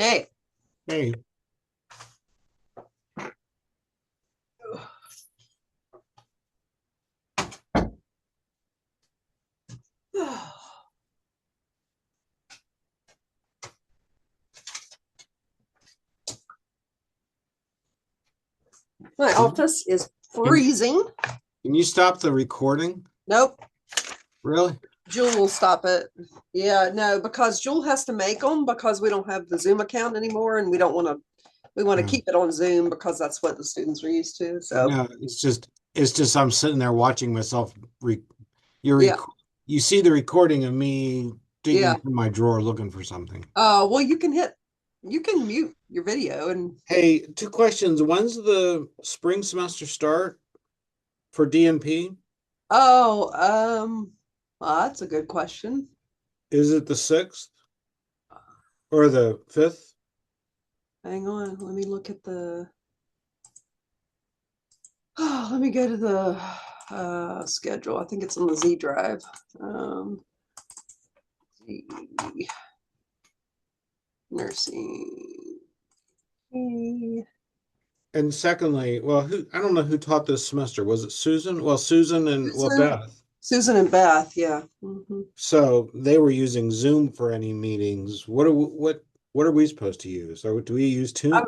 Hey. Hey, My can you, office is can, freezing. can you stop the recording? Nope. Really? Jewel will stop it. Yeah, no, because Jewel has to make them because we don't have the Zoom account anymore and we want to No, keep it on Zoom because that's what the students are used to. So, no, it's just I'm sitting there watching myself. You yeah. rec you see the recording of me digging Yeah. through my drawer looking for something. Well, you can mute your video and, Hey, two questions. When's the spring semester start for DNP? oh, well, that's a good question. Is it the 6th or the 5th? Hang on. Let me look at let me go to the schedule. I think it's on the Z drive. Um, nursing. And secondly, well, I don't know who taught this semester. Was it Susan? Well, Susan and Susan, Beth. Susan and Beth, yeah. So they were using Zoom for any meetings. What are we supposed to use? Or do we use I,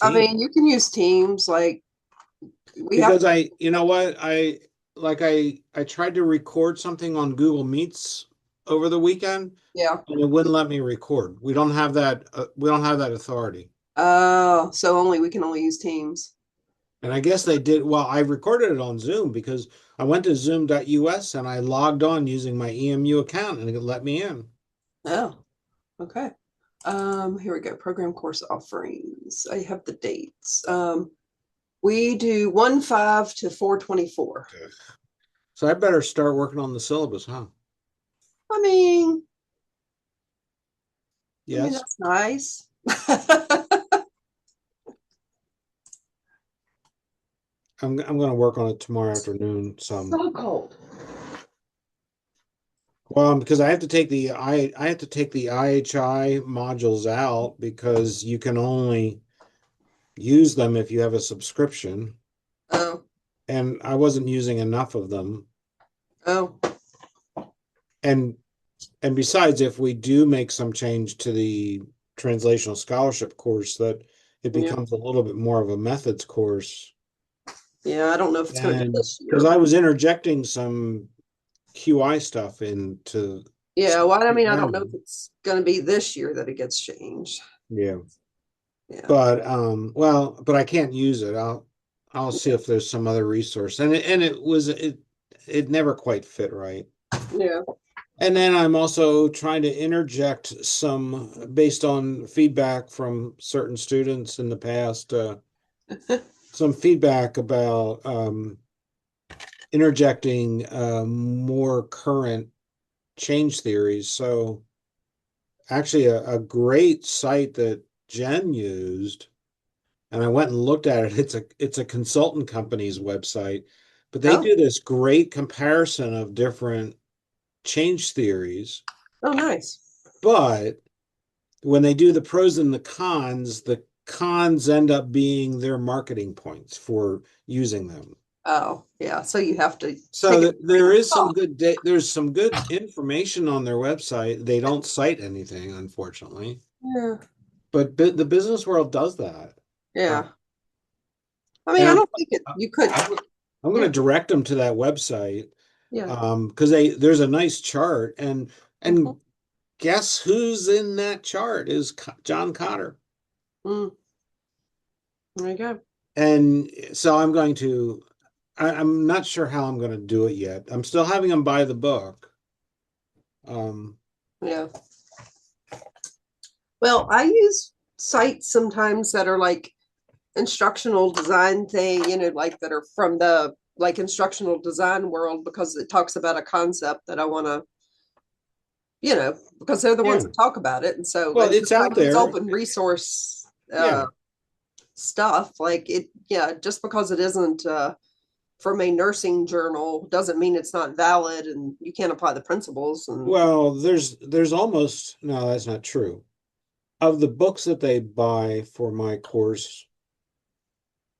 I Team? mean, you can use Teams. Like we have Because to. you know what, I tried to record something on Google Meets over the weekend, Yeah. and it wouldn't let me record. We don't have that. We don't have that authority. So only we can only use Teams. And I guess they did. Well, I recorded it on Zoom because I went to zoom.us and I logged on using my EMU account, and it let me in. Oh, okay. Here we go. Program course offerings. I have the dates. We do 1/5 to 4/24. So I better start working on the syllabus, huh? I mean, Yes. that's nice. I'm going to work on it tomorrow afternoon. So cold. Well, because I have to take the IHI modules out because you can only use them if you have a subscription, Oh, and I wasn't using enough of them. oh, And besides, if we do make some change to the translational scholarship course, that it yeah. becomes a little bit more of a methods course. Yeah, I don't know if it's going to be And this because year. I was interjecting some QI stuff into Yeah, some well, I mean, I don't know if programming. it's going to be this year that it gets changed. Yeah. Yeah. But well, but I can't use it. I'll see if there's some other resource. And it never quite fit right. Yeah. And then I'm also trying to interject some based on feedback from certain students in the past, some feedback about interjecting more current change theories. So actually a great site that Jen used, and I went and looked at it. It's a consultant company's website, but they Oh, do this great comparison of different change theories. oh, nice. But when they do the pros and the cons end up being their marketing points for using them. Oh, yeah. So you have to take So it. there is some there's some good information on their website. They don't cite anything, unfortunately, Yeah. but the business world does that. Uh, Yeah. I mean, and I don't think you could. I'm I'm going to Yeah. direct them to that website Yeah. because there's a nice chart, Mhm. and guess who's in that chart is John Cotter. Mm, there you go. And so I'm not sure how I'm going to do it yet. I'm still having him buy the book. Um, Yeah. Well, I use sites sometimes that are like instructional design thing, like that are from the like instructional design world because it talks about a concept that I want to, because they're the ones yeah. that talk about it. And so, Well, and it's just out like these there. open resource Yeah. stuff, like it, yeah, just because it isn't from a nursing journal doesn't mean it's not valid and you can't apply the principles. And Well, there's almost no, that's not true. of the books that they buy for my course,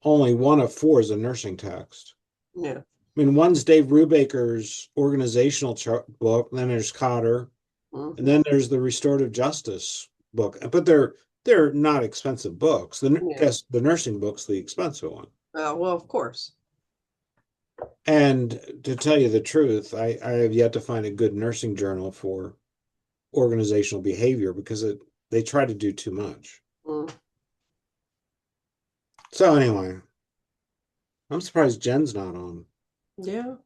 only one of four is a nursing text. Yeah. I mean, one's Dave Brubaker's organizational book, then there's Cotter, and Mhm. then there's the restorative justice book. But they're not expensive books. Yeah. The nursing book's the expensive one. Well, of course. And to tell you the truth, I have yet to find a good nursing journal for organizational behavior because they try to do too much. Mm. So anyway, I'm surprised Jen's not on. Yeah.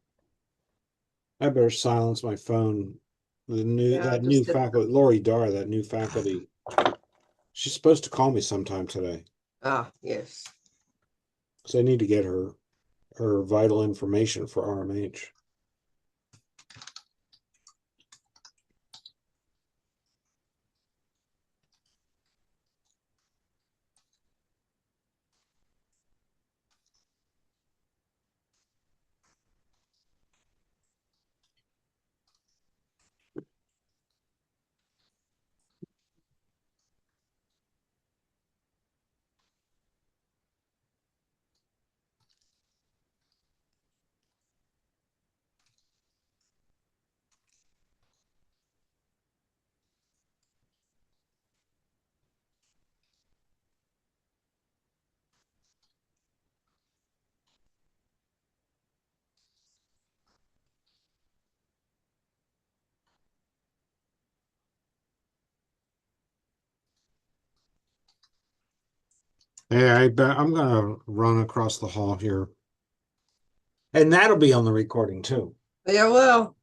I better silence my phone. Yeah. I That new just hit. faculty, Lori Dar, that new faculty, she's supposed to call me sometime today. Ah, yes. So I need to get her vital information for RMH. Hey, I bet I'm gonna run across the hall here. And that'll be on the recording too. Yeah. Well.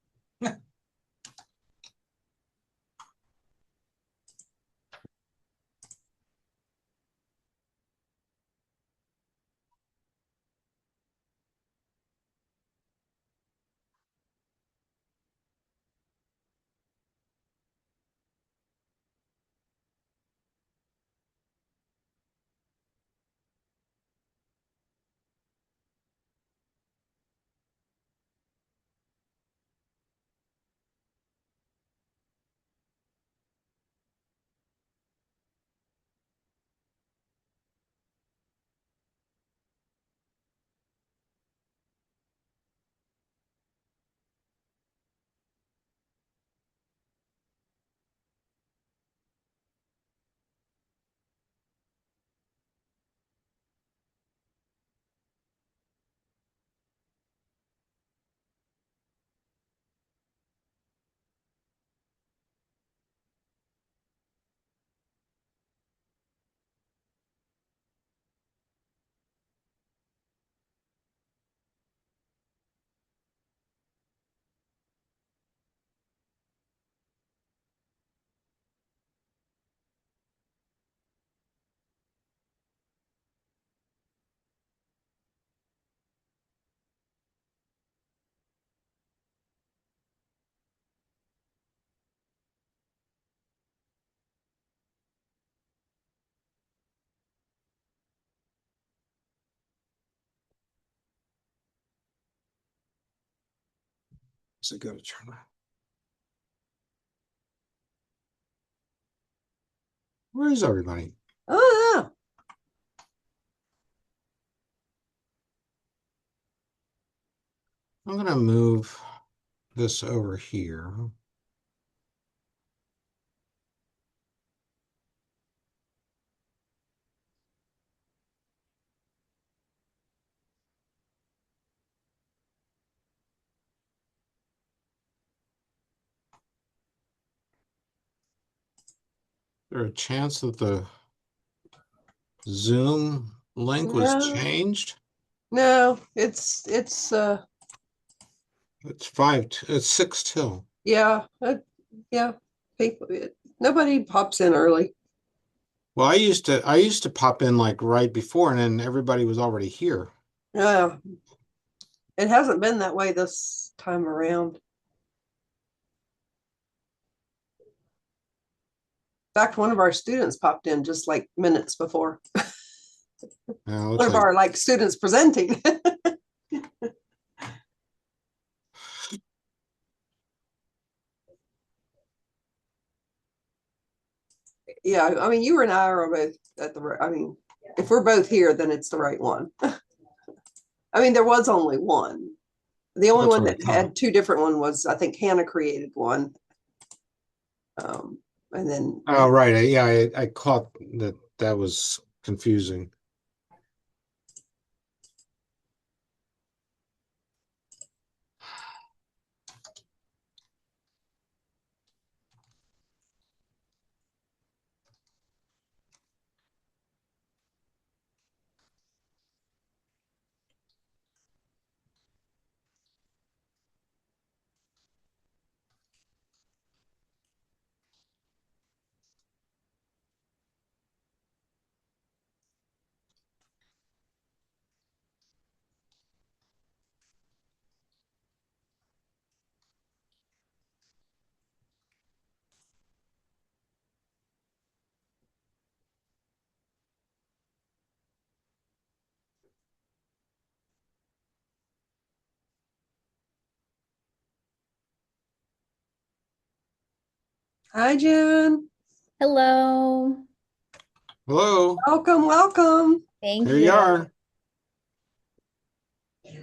So go to turn that. Where is everybody? Oh yeah. I'm gonna move this over here. Is there a chance that the Zoom link was No. changed? No. It's 6 till. Yeah. Yeah. People. Nobody pops in early. Well, I used to pop in like right before and then everybody was already here. Yeah. It hasn't been that way this time around. In fact, one of our students popped in just like minutes before. Yeah, it One looks of like our like students presenting. Yeah, I mean, you and I are both at the, I mean, if we're both here, then it's the right one. I mean, there was only one. The only That's one what I that thought. had two different one was, I think Hannah created one. And then, Oh, right. Yeah, I caught that. That was confusing. hi, Jen. Hello. Hello. Welcome, welcome. Thank Here you you. are.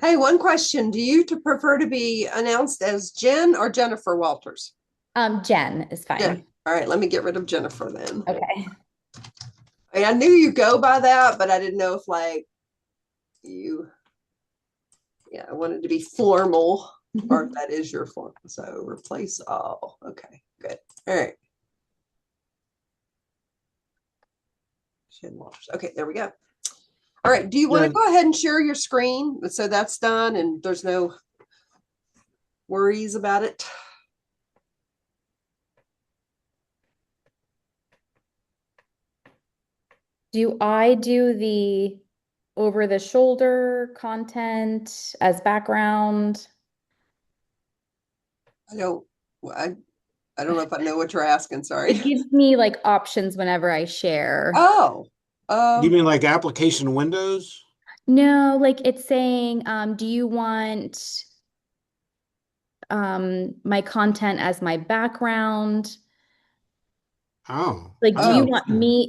Hey, one question. Do you prefer to be announced as Jen or Jennifer Walters? Jen is fine. Jen. All right, let me get rid of Jennifer then. Okay. I mean, I knew you go by that, but I didn't know if like you, yeah, I wanted to be formal or if that is your form. So replace all. Okay, good. All right. Jen Walters. Okay, there we go. All right. Do you want to Jen, go ahead and share your screen? So that's done and there's no worries about it. Do I do the over the shoulder content as background? I don't, I, I don't know if I know what you're asking. Sorry. It gives me like options whenever I share. Oh, you mean like application windows? No, like it's saying, do you want my content as my background? Oh, Like, I do you oh, want understand. me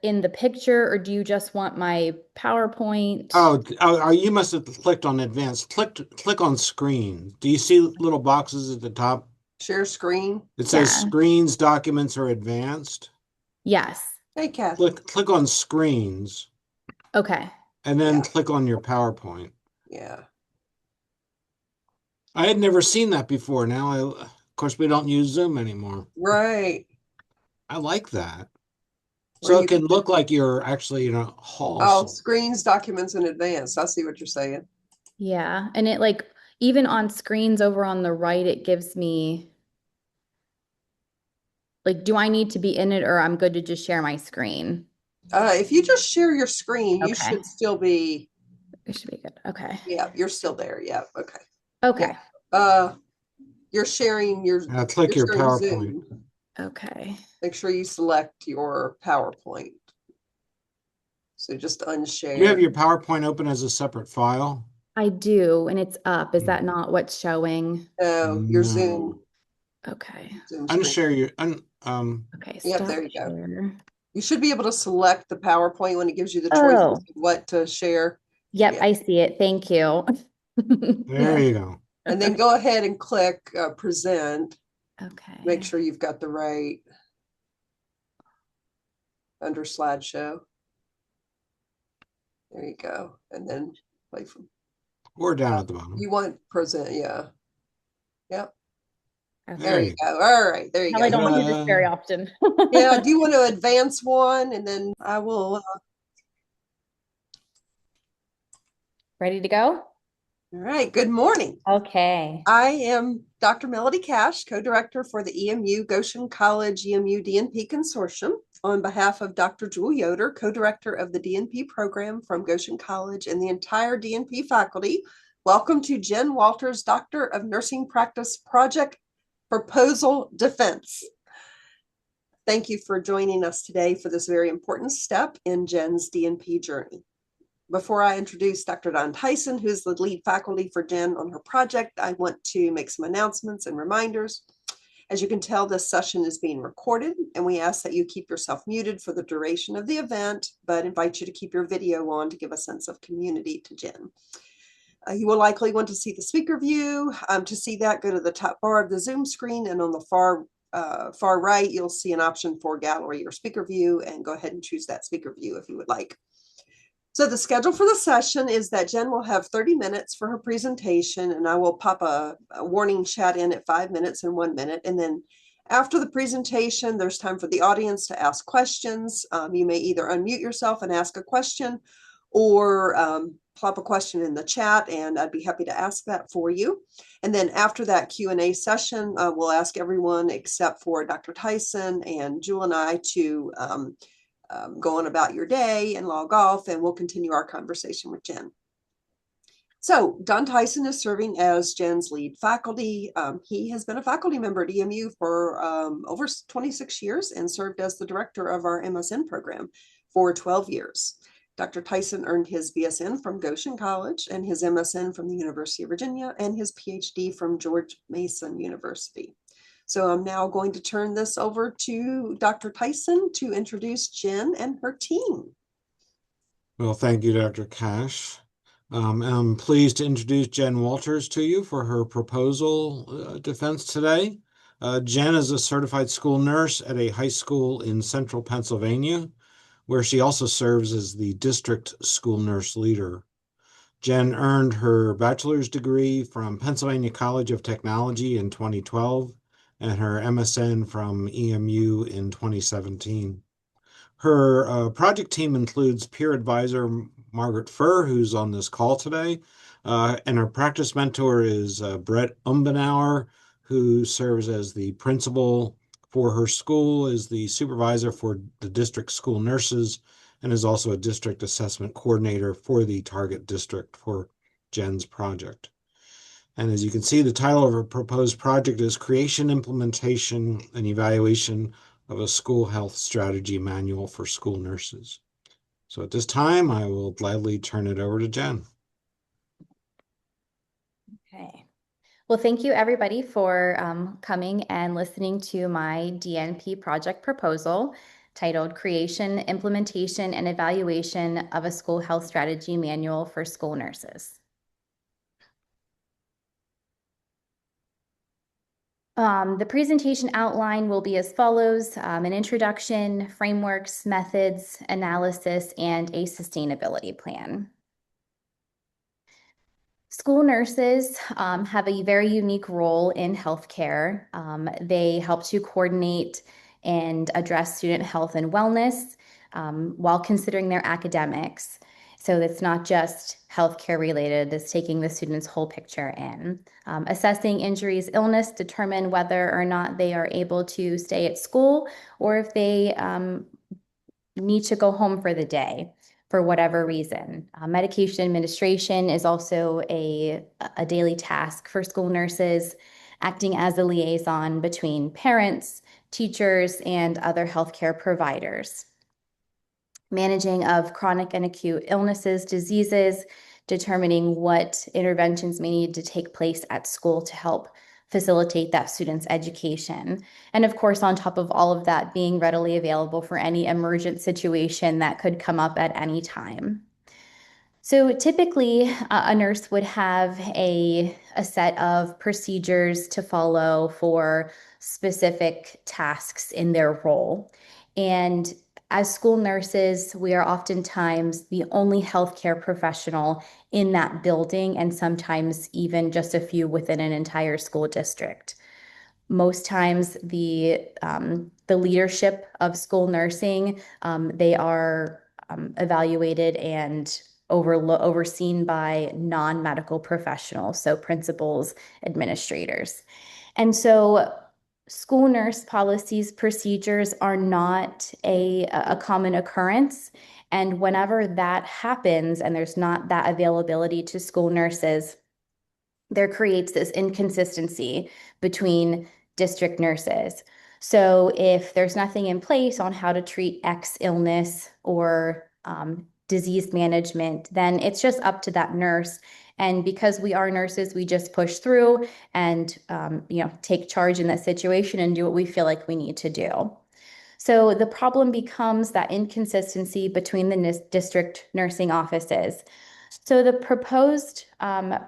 in the picture or do you just want my PowerPoint? Oh, you must have clicked on advanced. Click on screen. Do you see little boxes at the top? share screen. It says Yeah. screens, documents, or advanced. Yes. Hey, Kathy. Click on screens Okay. and then Yeah, click on your PowerPoint. yeah. I had never seen that before. Of course, we don't use Zoom anymore. Right. I like that. Where So it you, can look like you're actually in a hall. oh, screens, documents in advance. I see what you're saying. Yeah. And it like even on screens over on the right, it gives me like, do I need to be in it or I'm good to just share my screen? If you just share your screen, you Okay. should still be, It should be good. Okay. yeah, you're still there. Yeah. Okay. Yeah. Okay. Uh, you're sharing Click you're your sharing PowerPoint. Zoom. Okay. Make sure you select your PowerPoint. So just You have unshare. your PowerPoint open as a separate file? I do, and it's up. Is that Hmm. not what's showing? Your No. Okay. Zoom screen. Unshare your Okay. Yep, Stop there you go. share. You should be able to select the PowerPoint when it gives you the choices Oh, of what to share. yep. Yeah. I see it. Thank you. there you go. And then go ahead and click present. Make Okay. sure you've got the right under slideshow. There you go. And then play from, Or down at the bottom. you want present. Yeah. Yep. There There you Okay. you go. All right. There you Hell, I go. don't do this very go. often. Yeah. Do you want to advance one? And then I will. Ready to go? All right. Good morning. Okay. I am Dr. Melody Cash, co-director for the EMU Goshen College EMU DNP Consortium. On behalf of Dr. Jewel Yoder, co-director of the DNP program from Goshen College and the entire DNP faculty, welcome to Jen Walters' Doctor of Nursing Practice Project Proposal Defense. Thank you for joining us today for this very important step in Jen's DNP journey. Before I introduce Dr. Don Tyson, who's the lead faculty for Jen on her project, I want to make some announcements and reminders. As you can tell, this session is being recorded, and we ask that you keep yourself muted for the duration of the event, but invite you to keep your video on to give a sense of community to Jen. You will likely want to see the speaker view. To see that, go to the top bar of the Zoom screen, and on the far right, you'll see an option for gallery or speaker view, and go ahead and choose that speaker view if you would like. So the schedule for the session is that Jen will have 30 minutes for her presentation, and I will pop a warning chat in at 5 minutes and 1 minute. And then after the presentation, there's time for the audience to ask questions. You may either unmute yourself and ask a question, or plop a question in the chat, and I'd be happy to ask that for you. And then after that Q&A session, we'll ask everyone except for Dr. Tyson and Jewel and I to go on about your day and log off, and we'll continue our conversation with Jen. So Don Tyson is serving as Jen's lead faculty. He has been a faculty member at EMU for over 26 years and served as the director of our MSN program for 12 years. Dr. Tyson earned his BSN from Goshen College and his MSN from the University of Virginia and his PhD from George Mason University. So I'm now going to turn this over to Dr. Tyson to introduce Jen and her team. Well, thank you, Dr. Cash. I'm pleased to introduce Jen Walters to you for her proposal defense today. Jen is a certified school nurse at a high school in central Pennsylvania, where she also serves as the district school nurse leader. Jen earned her bachelor's degree from Pennsylvania College of Technology in 2012 and her MSN from EMU in 2017. Her project team includes peer advisor Margaret Furr, who's on this call today, and her practice mentor is Brett Umbenauer, who serves as the principal for her school, is the supervisor for the district school nurses, and is also a district assessment coordinator for the target district for Jen's project. And as you can see, the title of her proposed project is Creation, Implementation, and Evaluation of a School Health Strategy Manual for School Nurses. So at this time, I will gladly turn it over to Jen. Okay. Well, thank you everybody for coming and listening to my DNP project proposal titled Creation, Implementation, and Evaluation of a School Health Strategy Manual for School Nurses. The presentation outline will be as follows: an introduction, frameworks, methods, analysis, and a sustainability plan. School nurses have a very unique role in healthcare. They help to coordinate and address student health and wellness while considering their academics. So it's not just healthcare related, it's taking the student's whole picture in. Assessing injuries, illness, determine whether or not they are able to stay at school or if they need to go home for the day for whatever reason. Medication administration is also a daily task for school nurses, acting as a liaison between parents, teachers, and other healthcare providers. Managing of chronic and acute illnesses, diseases, determining what interventions may need to take place at school to help facilitate that student's education. And of course, on top of all of that, being readily available for any emergent situation that could come up at any time. So typically, a nurse would have a set of procedures to follow for specific tasks in their role. And as school nurses, we are oftentimes the only healthcare professional in that building, and sometimes even just a few within an entire school district. Most times, the leadership of school nursing, they are evaluated and overseen by non-medical professionals, so principals, administrators. And so school nurse policies, procedures are not a common occurrence. And whenever that happens and there's not that availability to school nurses, there creates this inconsistency between district nurses. So if there's nothing in place on how to treat X illness or disease management, then it's just up to that nurse And because we are nurses, we just push through and take charge in that situation and do what we feel like we need to do. So the problem becomes that inconsistency between the district nursing offices. So the proposed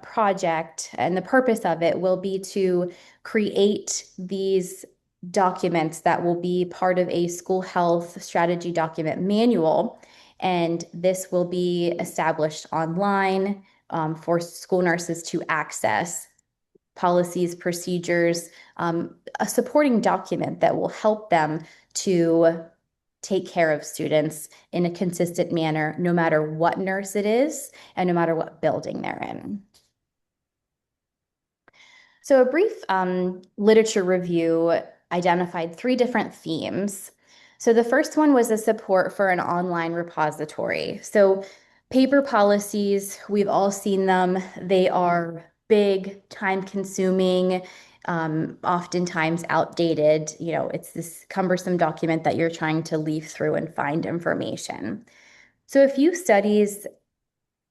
project and the purpose of it will be to create these documents that will be part of a school health strategy document manual. And this will be established online for school nurses to access policies, procedures, a supporting document that will help them to take care of students in a consistent manner, no matter what nurse it is and no matter what building they're in. So a brief literature review identified 3 different themes. So the first one was a support for an online repository. So paper policies, we've all seen them. They are big, time-consuming, oftentimes outdated. It's this cumbersome document that you're trying to leaf through and find information. So a few studies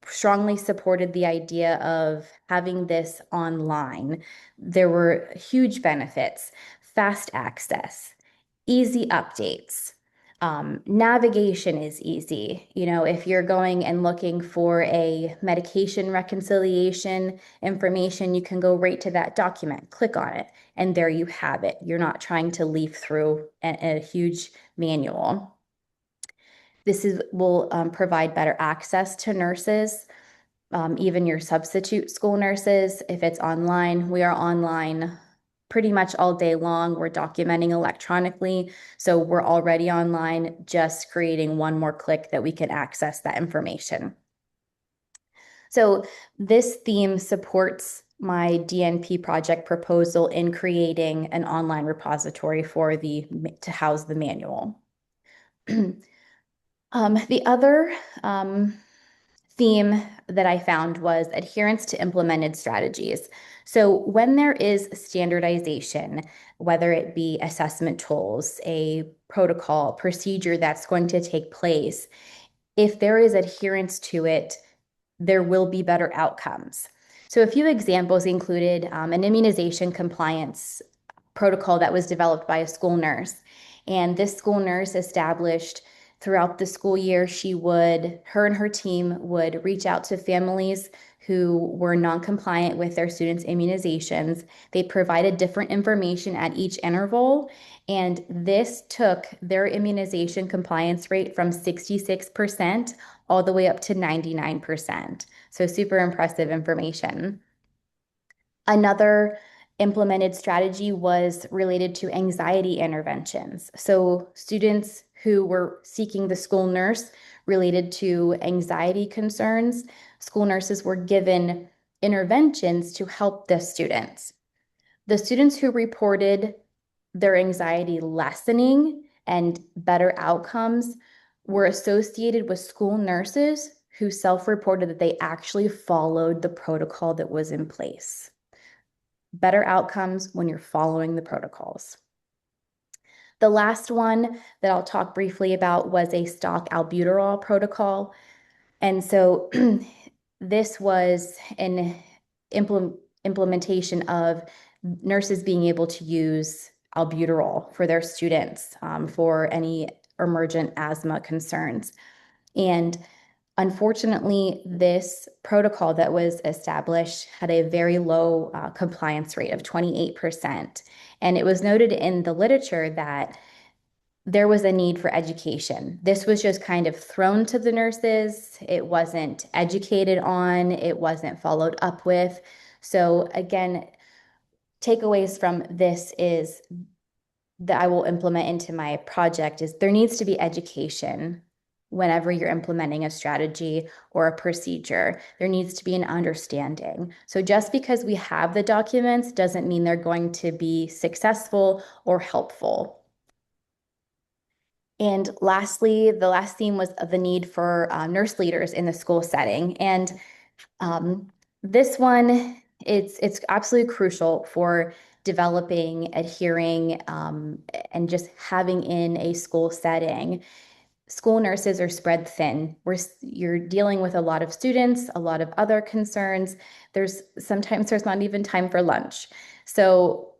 strongly supported the idea of having this online. There were huge benefits: fast access, easy updates. Navigation is easy. If you're going and looking for a medication reconciliation information, you can go right to that document, click on it, and there you have it. You're not trying to leaf through a huge manual. This will provide better access to nurses, even your substitute school nurses. If it's online, we are online pretty much all day long. We're documenting electronically. So we're already online, just creating one more click that we can access that information. So this theme supports my DNP project proposal in creating an online repository to house the manual. The other theme that I found was adherence to implemented strategies. So when there is standardization, whether it be assessment tools, a protocol, procedure that's going to take place, if there is adherence to it, there will be better outcomes. So a few examples included an immunization compliance protocol that was developed by a school nurse. And this school nurse established throughout the school year, her and her team would reach out to families who were non-compliant with their students' immunizations. They provided different information at each interval, and this took their immunization compliance rate from 66% all the way up to 99%. So super impressive information. Another implemented strategy was related to anxiety interventions. So students who were seeking the school nurse related to anxiety concerns, school nurses were given interventions to help the students. The students who reported their anxiety lessening and better outcomes were associated with school nurses who self-reported that they actually followed the protocol that was in place. Better outcomes when you're following the protocols. The last one that I'll talk briefly about was a stock albuterol protocol. And so this was an implementation of nurses being able to use albuterol for their students for any emergent asthma concerns. And unfortunately, this protocol that was established had a very low compliance rate of 28%. And it was noted in the literature that there was a need for education. This was just kind of thrown to the nurses. It wasn't educated on, it wasn't followed up with. So again, takeaways from this is that I will implement into my project is there needs to be education whenever you're implementing a strategy or a procedure. There needs to be an understanding. So just because we have the documents doesn't mean they're going to be successful or helpful. And lastly, the last theme was the need for nurse leaders in the school setting. And this one, it's absolutely crucial for developing, adhering, and just having in a school setting. school nurses are spread thin. You're dealing with a lot of students, a lot of other concerns. Sometimes there's not even time for lunch. So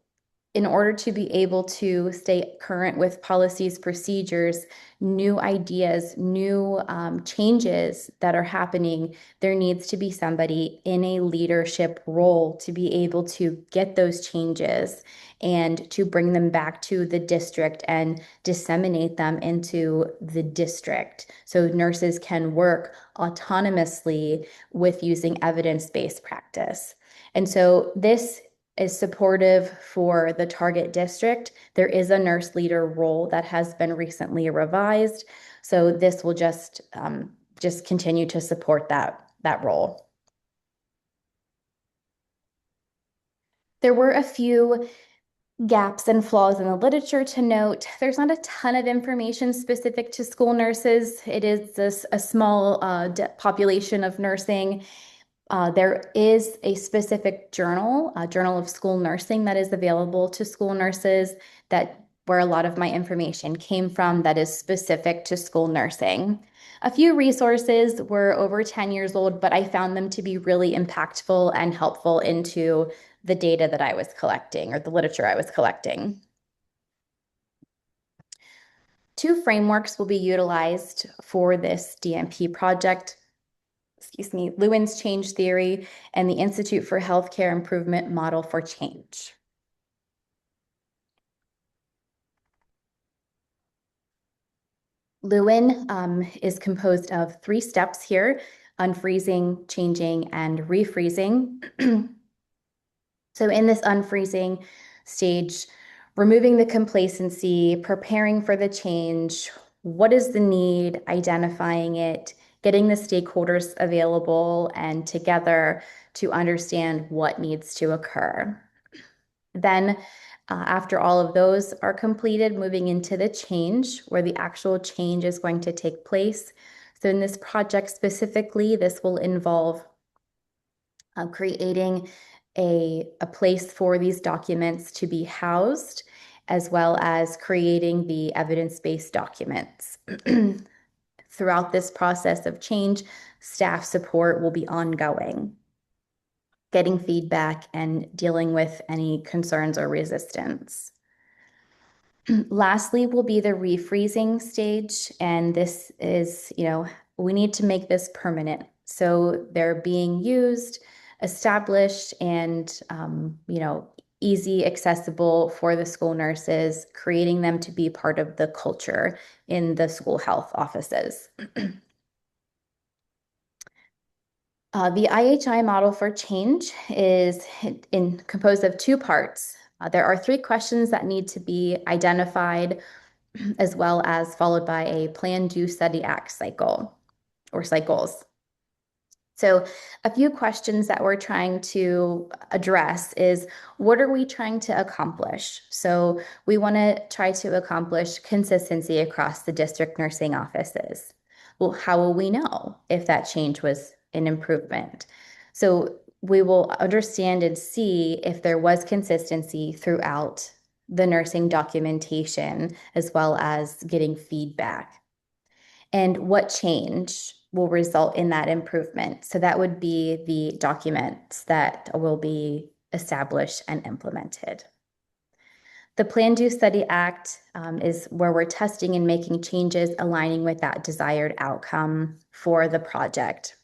in order to be able to stay current with policies, procedures, new ideas, new changes that are happening, there needs to be somebody in a leadership role to be able to get those changes and to bring them back to the district and disseminate them into the district so nurses can work autonomously with using evidence-based practice. And so this is supportive for the target district. There is a nurse leader role that has been recently revised. So this will just continue to support that role. There were a few gaps and flaws in the literature to note. There's not a ton of information specific to school nurses. It is a small population of nursing. There is a specific journal, a Journal of School Nursing, that is available to school nurses, where a lot of my information came from, that is specific to school nursing. A few resources were over 10 years old, but I found them to be really impactful and helpful into the data that I was collecting, or the literature I was collecting. 2 frameworks will be utilized for this DNP project. Lewin's Change Theory and the Institute for Healthcare Improvement Model for Change. Lewin is composed of 3 steps here: unfreezing, changing, and refreezing. So in this unfreezing stage, removing the complacency, preparing for the change, what is the need, identifying it, getting the stakeholders available and together to understand what needs to occur. Then, after all of those are completed, moving into the change, where the actual change is going to take place. So in this project specifically, this will involve creating a place for these documents to be housed, as well as creating the evidence-based documents. Throughout this process of change, staff support will be ongoing, getting feedback and dealing with any concerns or resistance. Lastly will be the refreezing stage, and this is, we need to make this permanent. So they're being used, established, and, easy, accessible for the school nurses, creating them to be part of the culture in the school health offices. The IHI model for change is composed of 2 parts. There are 3 questions that need to be identified, as well as followed by a plan, do, study, act cycle or cycles. So a few questions that we're trying to address is, what are we trying to accomplish? So we want to try to accomplish consistency across the district nursing offices. Well, how will we know if that change was an improvement? So we will understand and see if there was consistency throughout the nursing documentation, as well as getting feedback. And what change will result in that improvement? So that would be the documents that will be established and implemented. The Plan, Do, Study, Act is where we're testing and making changes aligning with that desired outcome for the project.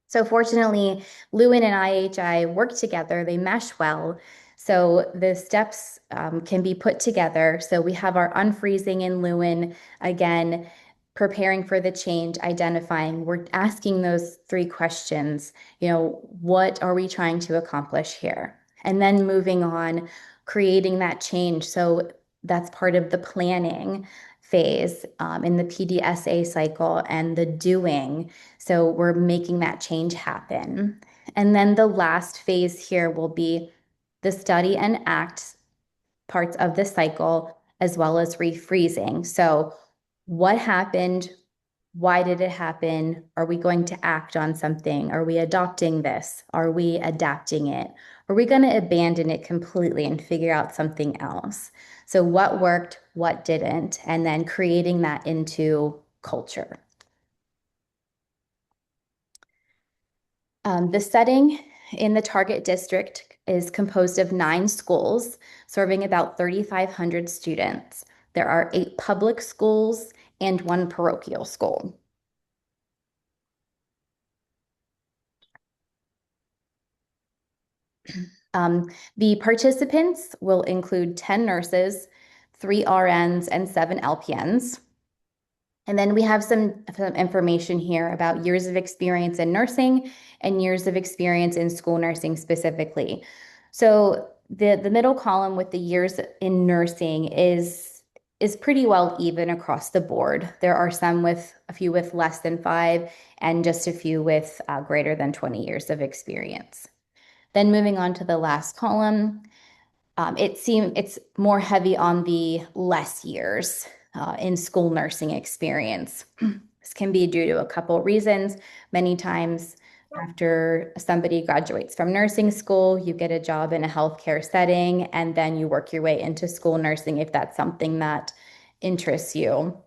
So fortunately, Lewin and IHI work together, they mesh well. So the steps can be put together. So we have our unfreezing in Lewin, again, preparing for the change, identifying, we're asking those 3 questions, what are we trying to accomplish here? And then moving on, creating that change. So that's part of the planning phase in the PDSA cycle, and the doing. So we're making that change happen. And then the last phase here will be the study and act parts of the cycle, as well as refreezing. So what happened? Why did it happen? Are we going to act on something? Are we adopting this? Are we adapting it? Are we going to abandon it completely and figure out something else? So, what worked, what didn't, and then creating that into culture. The setting in the target district is composed of 9 schools, serving about 3,500 students. There are 8 public schools and 1 parochial school. The participants will include 10 nurses, 3 RNs, and 7 LPNs. And then we have some information here about years of experience in nursing and years of experience in school nursing specifically. So the middle column with the years in nursing is pretty well even across the board. There are some with a few with less than 5 and just a few with greater than 20 years of experience. Then moving on to the last column, it's more heavy on the less years in school nursing experience. This can be due to a couple reasons. Many times after somebody graduates from nursing school, you get a job in a healthcare setting, and then you work your way into school nursing if that's something that interests you.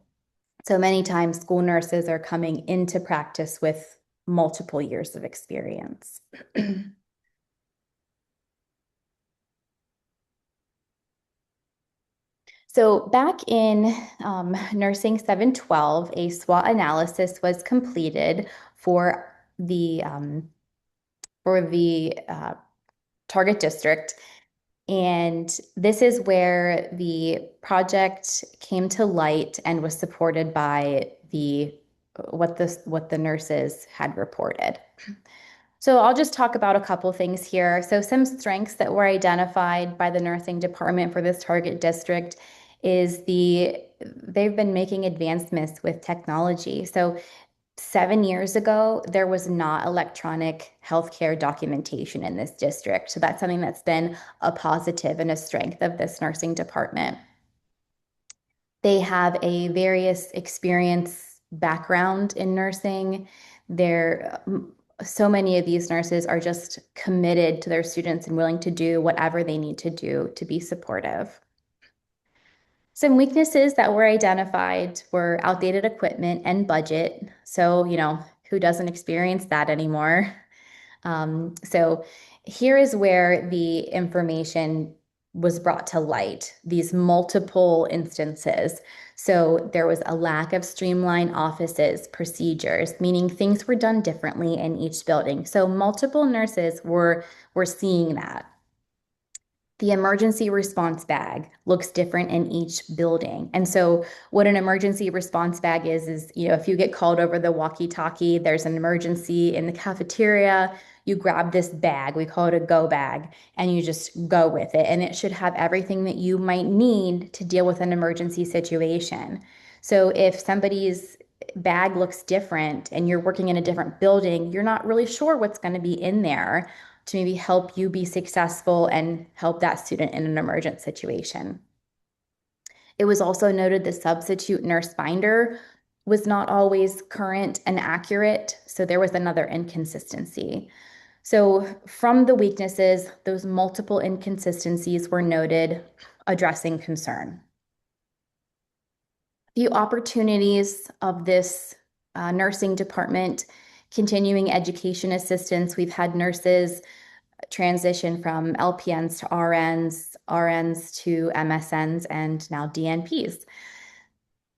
So many times school nurses are coming into practice with multiple years of experience. So back in Nursing 712, a SWOT analysis was completed for the target district. And this is where the project came to light and was supported by what the nurses had reported. So I'll just talk about a couple things here. So some strengths that were identified by the nursing department for this target district is they've been making advancements with technology. So 7 years ago, there was not electronic healthcare documentation in this district. So that's something that's been a positive and a strength of this nursing department. They have a various experience background in nursing. So many of these nurses are just committed to their students and willing to do whatever they need to do to be supportive. Some weaknesses that were identified were outdated equipment and budget. So, who doesn't experience that anymore? So here is where the information was brought to light, these multiple instances. So there was a lack of streamlined offices, procedures, meaning things were done differently in each building. So multiple nurses were seeing that. The emergency response bag looks different in each building. And so what an emergency response bag is, if you get called over the walkie-talkie, there's an emergency in the cafeteria, you grab this bag, we call it a go bag, and you just go with it. And it should have everything that you might need to deal with an emergency situation. So if somebody's bag looks different and you're working in a different building, you're not really sure what's going to be in there to maybe help you be successful and help that student in an emergent situation. It was also noted the substitute nurse binder was not always current and accurate, so there was another inconsistency. So from the weaknesses, those multiple inconsistencies were noted, addressing concern. A few opportunities of this nursing department, continuing education assistance. We've had nurses transition from LPNs to RNs, RNs to MSNs, and now DNPs.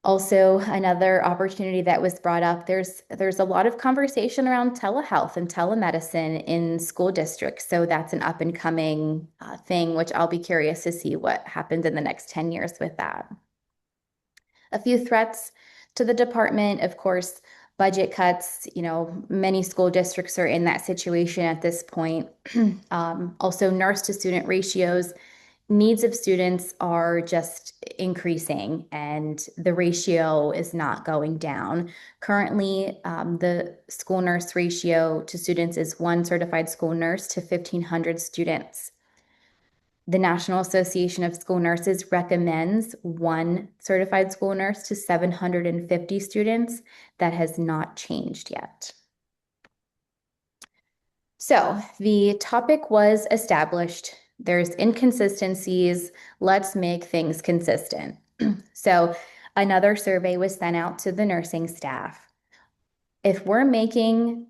Also, another opportunity that was brought up, there's a lot of conversation around telehealth and telemedicine in school districts. So that's an up and coming thing, which I'll be curious to see what happens in the next 10 years with that. A few threats to the department, of course, budget cuts. Many school districts are in that situation at this point. Also, nurse to student ratios. Needs of students are just increasing and the ratio is not going down. Currently, the school nurse ratio to students is 1 certified school nurse to 1,500 students. The National Association of School Nurses recommends 1 certified school nurse to 750 students. That has not changed yet. So the topic was established. There's inconsistencies. Let's make things consistent. So another survey was sent out to the nursing staff. If we're making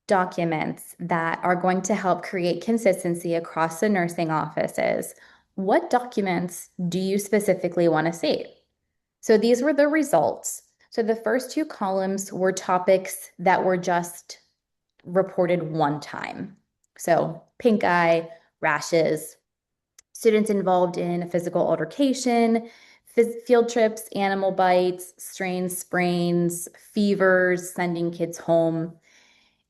documents that are going to help create consistency across the nursing offices, what documents do you specifically want to see? So these were the results. So the first 2 columns were topics that were just reported one time. So pink eye, rashes, students involved in physical altercation, field trips, animal bites, strains, sprains, fevers, sending kids home.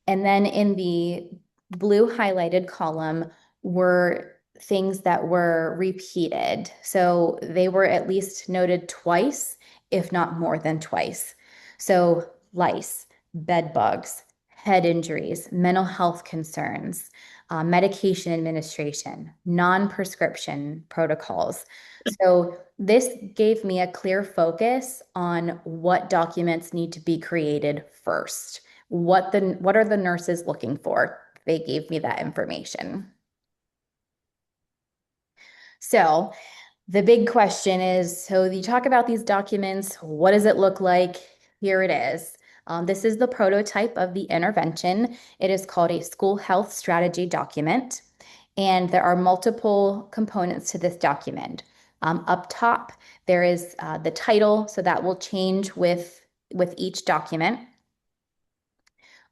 And then in the blue highlighted column were things that were repeated. So they were at least noted twice, if not more than twice. So lice, bed bugs, head injuries, mental health concerns, medication administration, non-prescription protocols. So this gave me a clear focus on what documents need to be created first. What are the nurses looking for? They gave me that information. So the big question is, so you talk about these documents, what does it look like? Here it is. This is the prototype of the intervention. It is called a school health strategy document, and there are multiple components to this document. Up top, there is the title, so that will change with each document.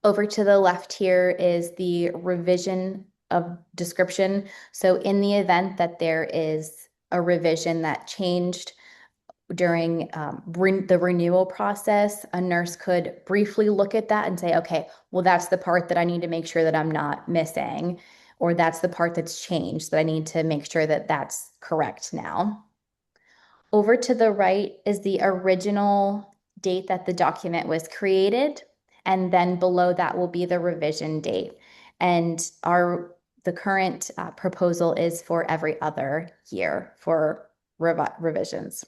Over to the left here is the revision of description. So in the event that there is a revision that changed during the renewal process, a nurse could briefly look at that and say, okay, well, that's the part that I need to make sure that I'm not missing, or that's the part that's changed that I need to make sure that that's correct now. Over to the right is the original date that the document was created, and then below that will be the revision date. And the current proposal is for every other year for revisions.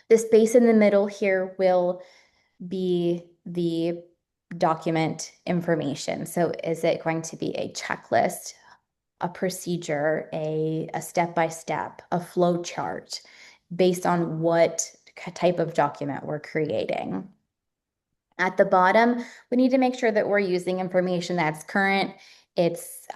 The space in the middle here will be the document information. So is it going to be a checklist, a procedure, a step-by-step, a flow chart based on what type of document we're creating? At the bottom, we need to make sure that we're using information that's current, it's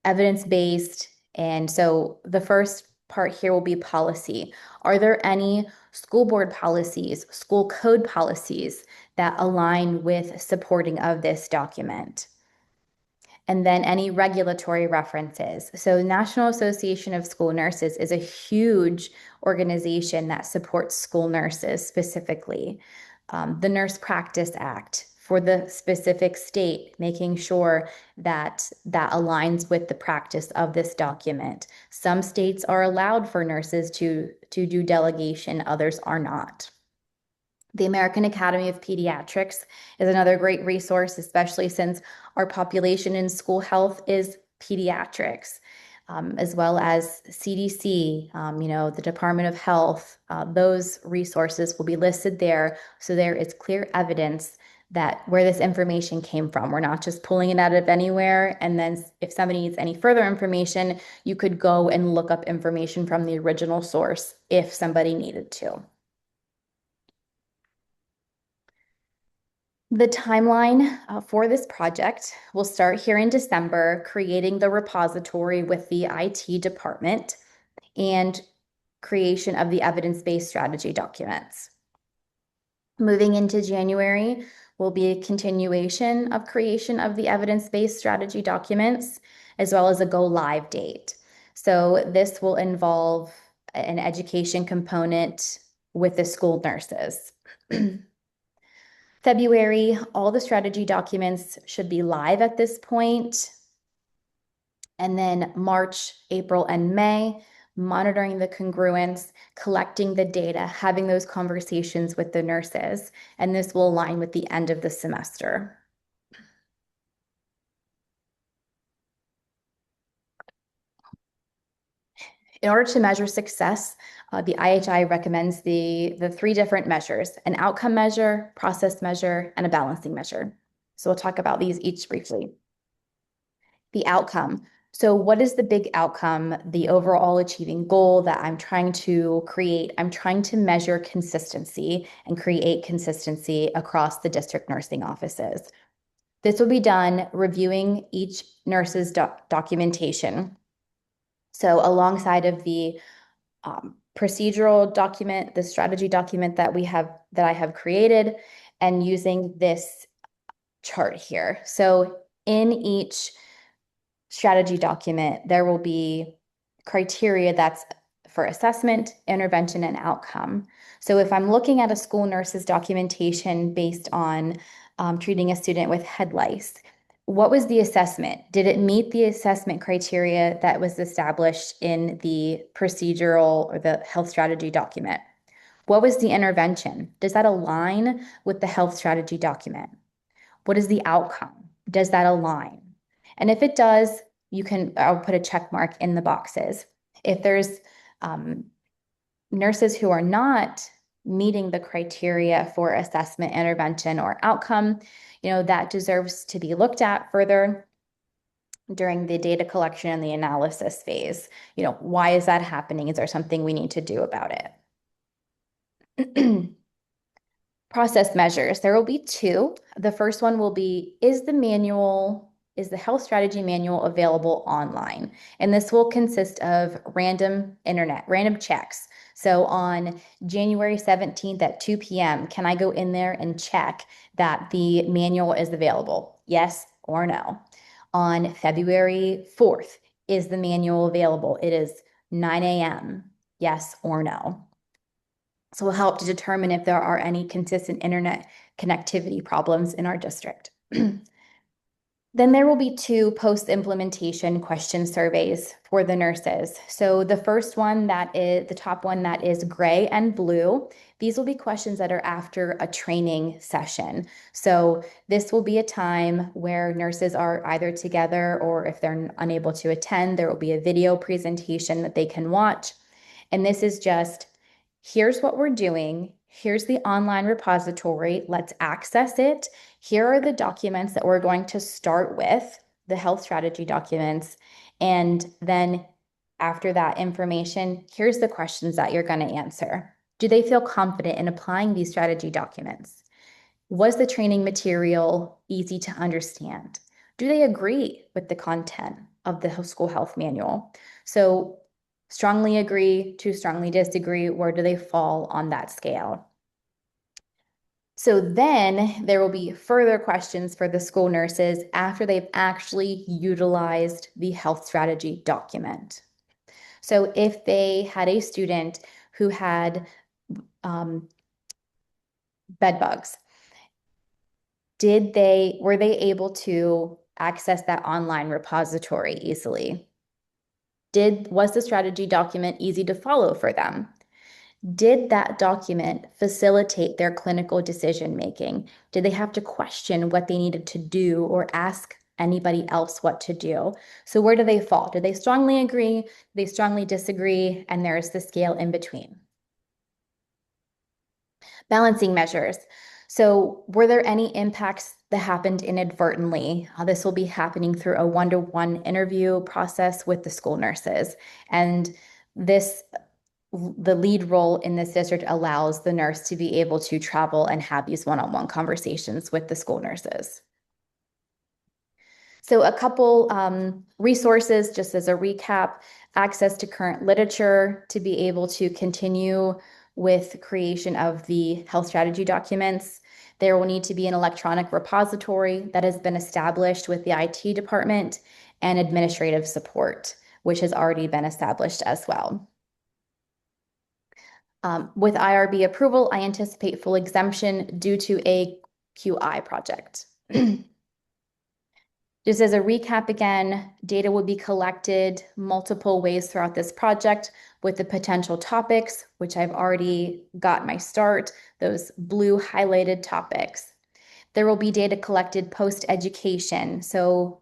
evidence-based. And so the first part here will be policy. Are there any school board policies, school code policies that align with supporting of this document? And then any regulatory references. So National Association of School Nurses is a huge organization that supports school nurses specifically. The Nurse Practice Act for the specific state, making sure that that aligns with the practice of this document. Some states are allowed for nurses to do delegation, others are not. The American Academy of Pediatrics is another great resource, especially since our population in school health is pediatrics, as well as CDC, the Department of Health. Those resources will be listed there, so there is clear evidence that where this information came from. We're not just pulling it out of anywhere, and then if somebody needs any further information, you could go and look up information from the original source if somebody needed to. The timeline for this project will start here in December, creating the repository with the IT department and creation of the evidence-based strategy documents. Moving into January will be a continuation of creation of the evidence-based strategy documents, as well as a go live date. So this will involve an education component with the school nurses. February, all the strategy documents should be live at this point. And then March, April, and May, monitoring the congruence, collecting the data, having those conversations with the nurses. And this will align with the end of the semester. In order to measure success, the IHI recommends the three different measures: an outcome measure, process measure, and a balancing measure. So we'll talk about these each briefly. The outcome. So what is the big outcome, the overall achieving goal that I'm trying to create? I'm trying to measure consistency and create consistency across the district nursing offices. This will be done reviewing each nurse's documentation. So alongside of the procedural document, the strategy document that I have created, and using this chart here. So in each strategy document, there will be criteria that's for assessment, intervention, and outcome. So if I'm looking at a school nurse's documentation based on treating a student with head lice, what was the assessment? Did it meet the assessment criteria that was established in the procedural or the health strategy document? What was the intervention? Does that align with the health strategy document? What is the outcome? Does that align? And if it does, I'll put a check mark in the boxes. If there's nurses who are not meeting the criteria for assessment, intervention, or outcome, that deserves to be looked at further during the data collection and the analysis phase. Why is that happening? Is there something we need to do about it? Process measures. There will be two. The first one will be, is the health strategy manual available online? And this will consist of random checks. So on January 17th at 2 p.m., can I go in there and check that the manual is available? Yes or no. On February 4th, is the manual available? It is 9 a.m. Yes or no. So will help to determine if there are any consistent internet connectivity problems in our district. Then there will be two post-implementation question surveys for the nurses. So the first one, that is the top one, that is gray and blue. These will be questions that are after a training session. So this will be a time where nurses are either together, or if they're unable to attend, there will be a video presentation that they can watch. And this is just, here's what we're doing. Here's the online repository. Let's access it. Here are the documents that we're going to start with, the health strategy documents. And then after that information, here's the questions that you're going to answer. Do they feel confident in applying these strategy documents? Was the training material easy to understand? Do they agree with the content of the school health manual? So strongly agree to strongly disagree, where do they fall on that scale? So then there will be further questions for the school nurses after they've actually utilized the health strategy document. So if they had a student who had bed bugs, were they able to access that online repository easily? Was the strategy document easy to follow for them? Did that document facilitate their clinical decision making? Did they have to question what they needed to do or ask anybody else what to do? So where do they fall? Do they strongly agree? Do they strongly disagree? And there's the scale in between. Balancing measures. So were there any impacts that happened inadvertently? This will be happening through a one-to-one interview process with the school nurses. And the lead role in this district allows the nurse to be able to travel and have these one-on-one conversations with the school nurses. So a couple resources, just as a recap: access to current literature to be able to continue with creation of the health strategy documents. There will need to be an electronic repository that has been established with the IT department, and administrative support, which has already been established as well. With IRB approval, I anticipate full exemption due to a QI project. Just as a recap again, data will be collected multiple ways throughout this project, with the potential topics, which I've already got my start, those blue highlighted topics. There will be data collected post-education. So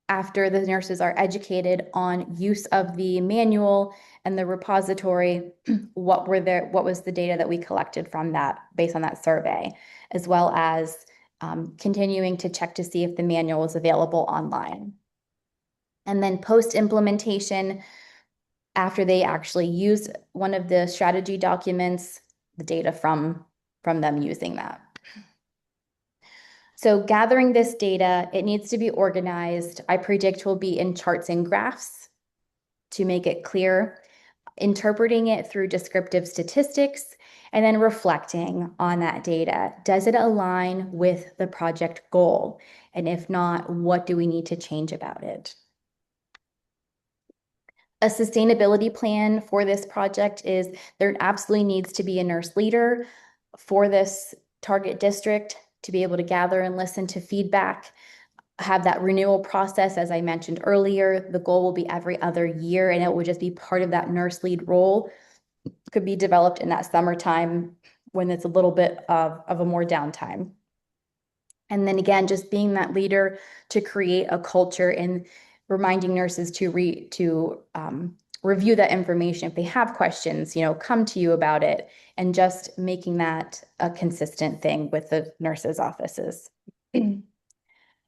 after the nurses are educated on use of the manual and the repository, what was the data that we collected from that based on that survey, as well as continuing to check to see if the manual is available online. And then post-implementation, after they actually use one of the strategy documents, the data from them using that. So gathering this data, it needs to be organized. I predict will be in charts and graphs to make it clear, interpreting it through descriptive statistics, and then reflecting on that data. Does it align with the project goal? And if not, what do we need to change about it? A sustainability plan for this project is there absolutely needs to be a nurse leader for this target district to be able to gather and listen to feedback, have that renewal process. As I mentioned earlier, the goal will be every other year, and it will just be part of that nurse lead role. Could be developed in that summertime when it's a little bit of a more downtime. And then again, just being that leader to create a culture and reminding nurses to review that information. If they have questions, come to you about it, and just making that a consistent thing with the nurses' offices.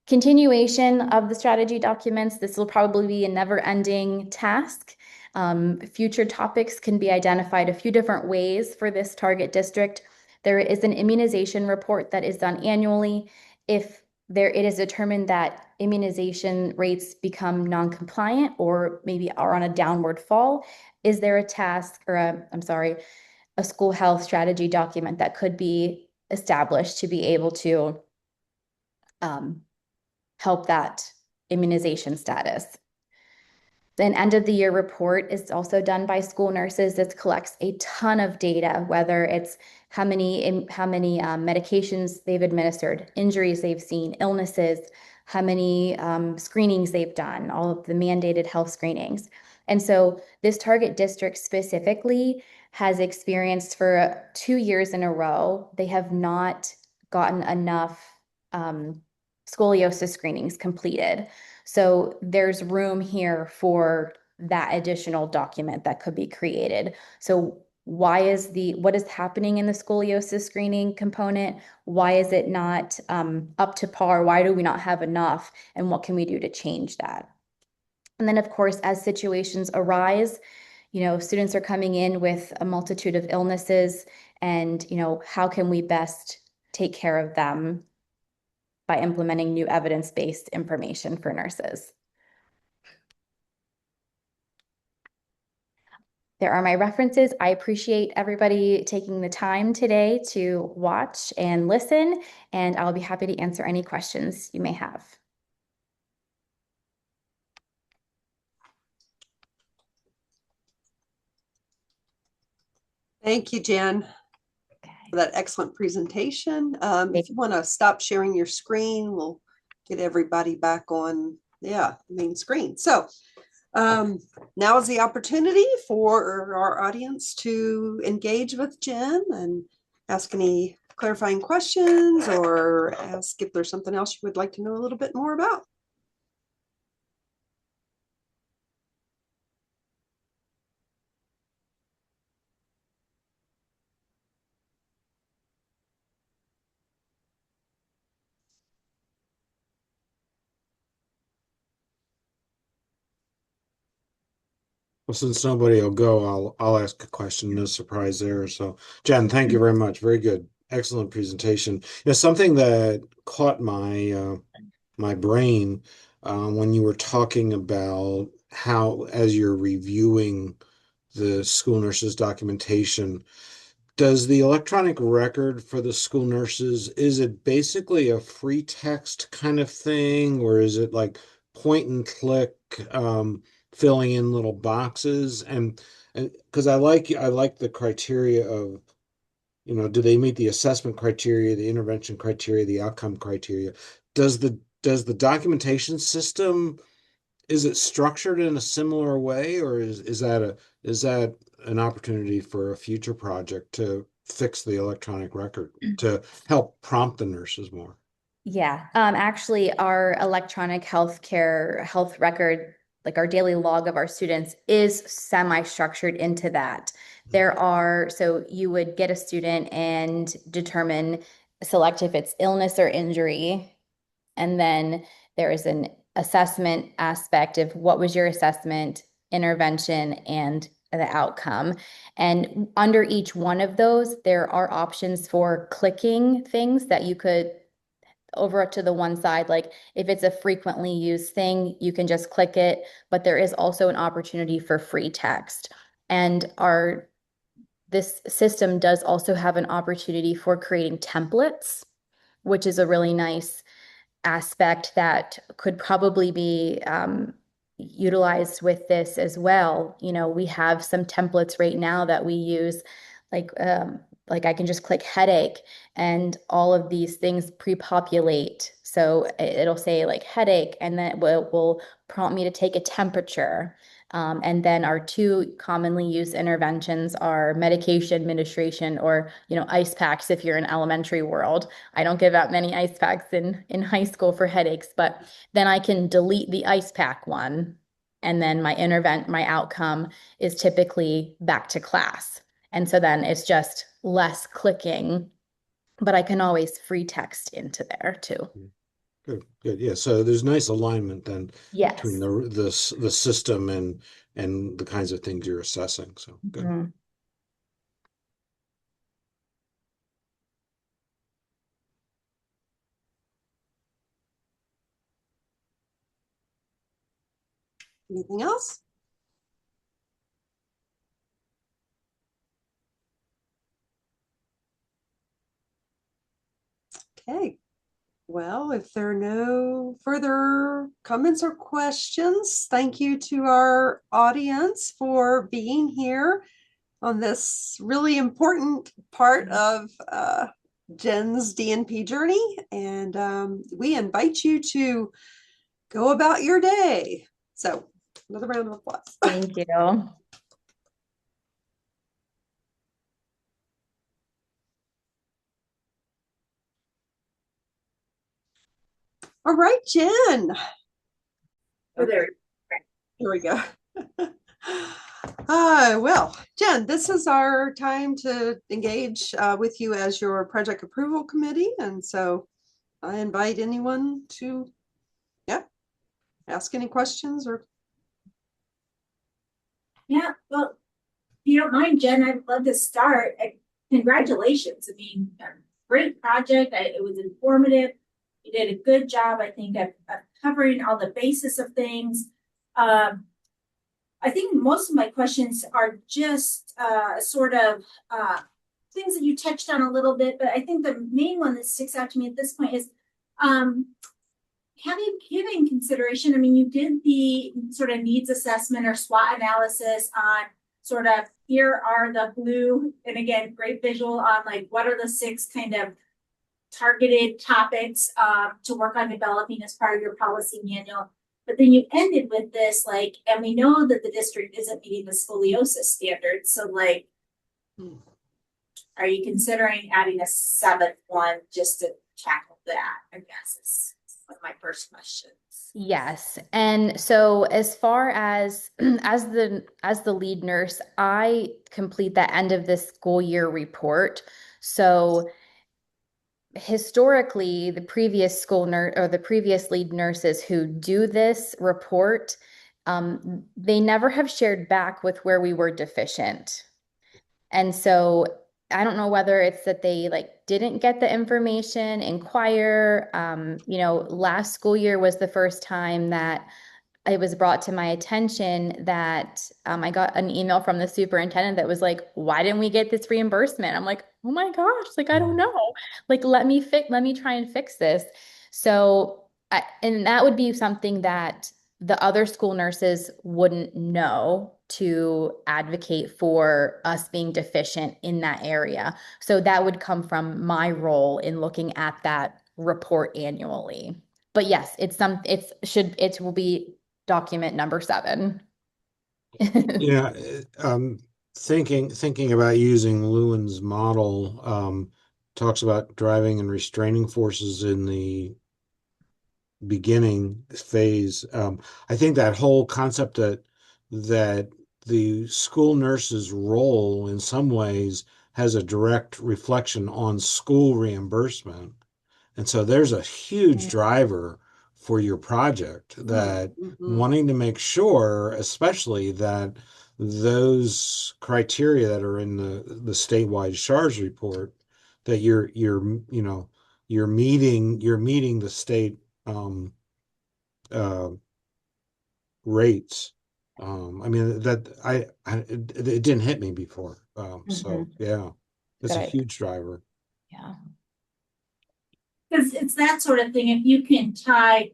Continuation of the strategy documents. This will probably be a never-ending task. Future topics can be identified a few different ways for this target district. There is an immunization report that is done annually. If it is determined that immunization rates become non-compliant or maybe are on a downward fall, is there a task or a school health strategy document that could be established to be able to help that immunization status? An end of the year report is also done by school nurses. This collects a ton of data, whether it's how many medications they've administered, injuries they've seen, illnesses, how many screenings they've done, all of the mandated health screenings. And so this target district specifically has experienced for 2 years in a row, they have not gotten enough scoliosis screenings completed. So there's room here for that additional document that could be created. So what is happening in the scoliosis screening component? Why is it not up to par? Why do we not have enough? And what can we do to change that? And then, of course, as situations arise, students are coming in with a multitude of illnesses, and, how can we best take care of them by implementing new evidence-based information for nurses. There are my references. I appreciate everybody taking the time today to watch and listen, and I'll be happy to answer any questions you may have. Thank you, Jen, for that excellent presentation. If you want to stop sharing your screen, we'll get everybody back on the main screen. So now is the opportunity for our audience to engage with Jen and ask any clarifying questions or ask if there's something else you would like to know a little bit more about. Well, since nobody will go, I'll ask a question. No surprise there. So, Jen, thank you very much. Very good, excellent presentation. Something that caught my brain when you were talking about how, as you're reviewing the school nurses documentation, does the electronic record for the school nurses, is it basically a free text kind of thing, or is it like point and click, filling in little boxes? And because I like the criteria of, do they meet the assessment criteria, the intervention criteria, the outcome criteria? Does the documentation system, is it structured in a similar way, or is that an opportunity for a future project to fix the electronic record to help prompt the nurses more? Yeah, actually, our electronic healthcare health record, like our daily log of our students, is semi-structured into that. So you would get a student and select if it's illness or injury, and then there is an assessment aspect of what was your assessment, intervention, and the outcome. And under each one of those, there are options for clicking things that you could over to the one side. Like if it's a frequently used thing, you can just click it, but there is also an opportunity for free text. And this system does also have an opportunity for creating templates, which is a really nice aspect that could probably be utilized with this as well. You know, we have some templates right now that we use, like I can just click headache, and all of these things pre-populate. So it'll say like headache, and then will prompt me to take a temperature. And then our two commonly used interventions are medication administration, or, ice packs if you're in elementary world. I don't give out many ice packs in high school for headaches, but then I can delete the ice pack one. And then my outcome is typically back to class. And so then it's just less clicking, but I can always free text into there too. Good, good. Yeah, so there's nice alignment then between Yes. the system and the kinds of things you're assessing. So good. Mhm. Anything else? Okay. Well, if there are no further comments or questions, thank you to our audience for being here on this really important part of Jen's DNP journey. And we invite you to go about your day. So, another round of applause. Thank you. All right, Jen. Oh, there. Here we go. Well, Jen, this is our time to engage with you as your project approval committee. And so I invite anyone to, ask any questions or. Yeah, well, if you don't mind, Jen, I'd love to start. Congratulations. I mean, great project. It was informative. You did a good job, I think, of covering all the basis of things. I think most of my questions are just sort of things that you touched on a little bit, but I think the main one that sticks out to me at this point is having given consideration. I mean, you did the sort of needs assessment or SWOT analysis on sort of here are the blue, and again, great visual on like what are the 6 kind of targeted topics to work on developing as part of your policy manual. But then you ended with this, like, and we know that the district isn't meeting the scoliosis standards. So like, are you considering adding a 7th one just to tackle that? I guess is one of my first questions. Yes. And so as far as as the lead nurse, I complete the end of this school year report. So historically, the previous school nurse or the previous lead nurses who do this report, they never have shared back with where we were deficient. And so I don't know whether it's that they like didn't get the information, inquire. Last school year was the first time that it was brought to my attention that I got an email from the superintendent that was like, why didn't we get this reimbursement? I'm like, oh my gosh, like, I don't know. Like, let me try and fix this. So, and that would be something that the other school nurses wouldn't know to advocate for us being deficient in that area. So that would come from my role in looking at that report annually. But yes, it will be document number 7. Yeah, thinking about using Lewin's model, talks about driving and restraining forces in the beginning phase. I think that whole concept that the school nurse's role in some ways has a direct reflection on school reimbursement. And so there's a huge driver for your project that wanting to make sure, especially that those criteria that are in the statewide SHARS report, that you're meeting the state uh, rates. I mean that it didn't hit me before. So yeah, it's Good a idea. huge driver. Yeah. Because it's that sort of thing. If you can tie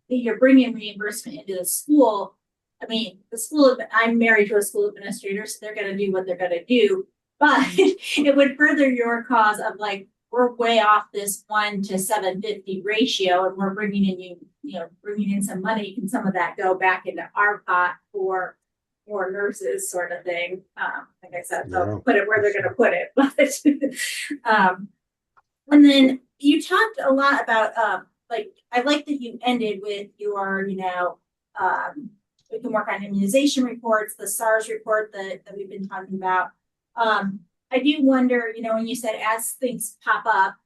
that you're bringing reimbursement into the school, I mean, the school, I'm married to a school administrator, so they're going to do what they're going to do. But it would further your cause of like, we're way off this 1 to 750 ratio, and we're bringing in bringing in some money. Can some of that go back into our pot for more nurses, sort of thing? Like I said, they'll put it where they're going to put it. But and then you talked a lot about like, I like that you ended with your, we can work on immunization reports, the SARS report that we've been talking about. I do wonder, when you said as things pop up,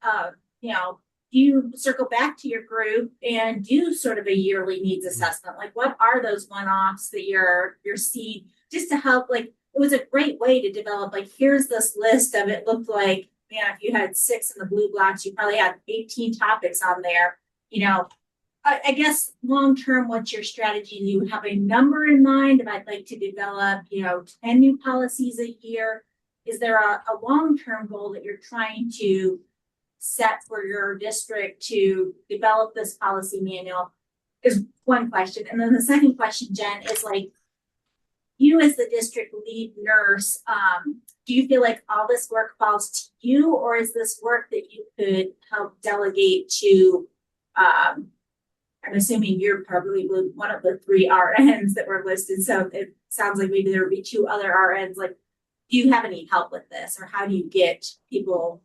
do you circle back to your group and do sort of a yearly needs assessment? Like, what are those one-offs that you're seeing, just to help? Like, it was a great way to develop, like, here's this list of, it looked like, if you had 6 in the blue blocks, you probably had 18 topics on there. I guess long-term, what's your strategy? Do you have a number in mind? If I'd like to develop, 10 new policies a year, is there a long-term goal that you're trying to set for your district to develop this policy manual? Is one question. And then the second question, Jen, is like, you as the district lead nurse, do you feel like all this work falls to you, or is this work that you could help delegate to, I'm assuming you're probably one of the 3 RNs that were listed, so it sounds like maybe there would be 2 other RNs. Like, do you have any help with this, or how do you get people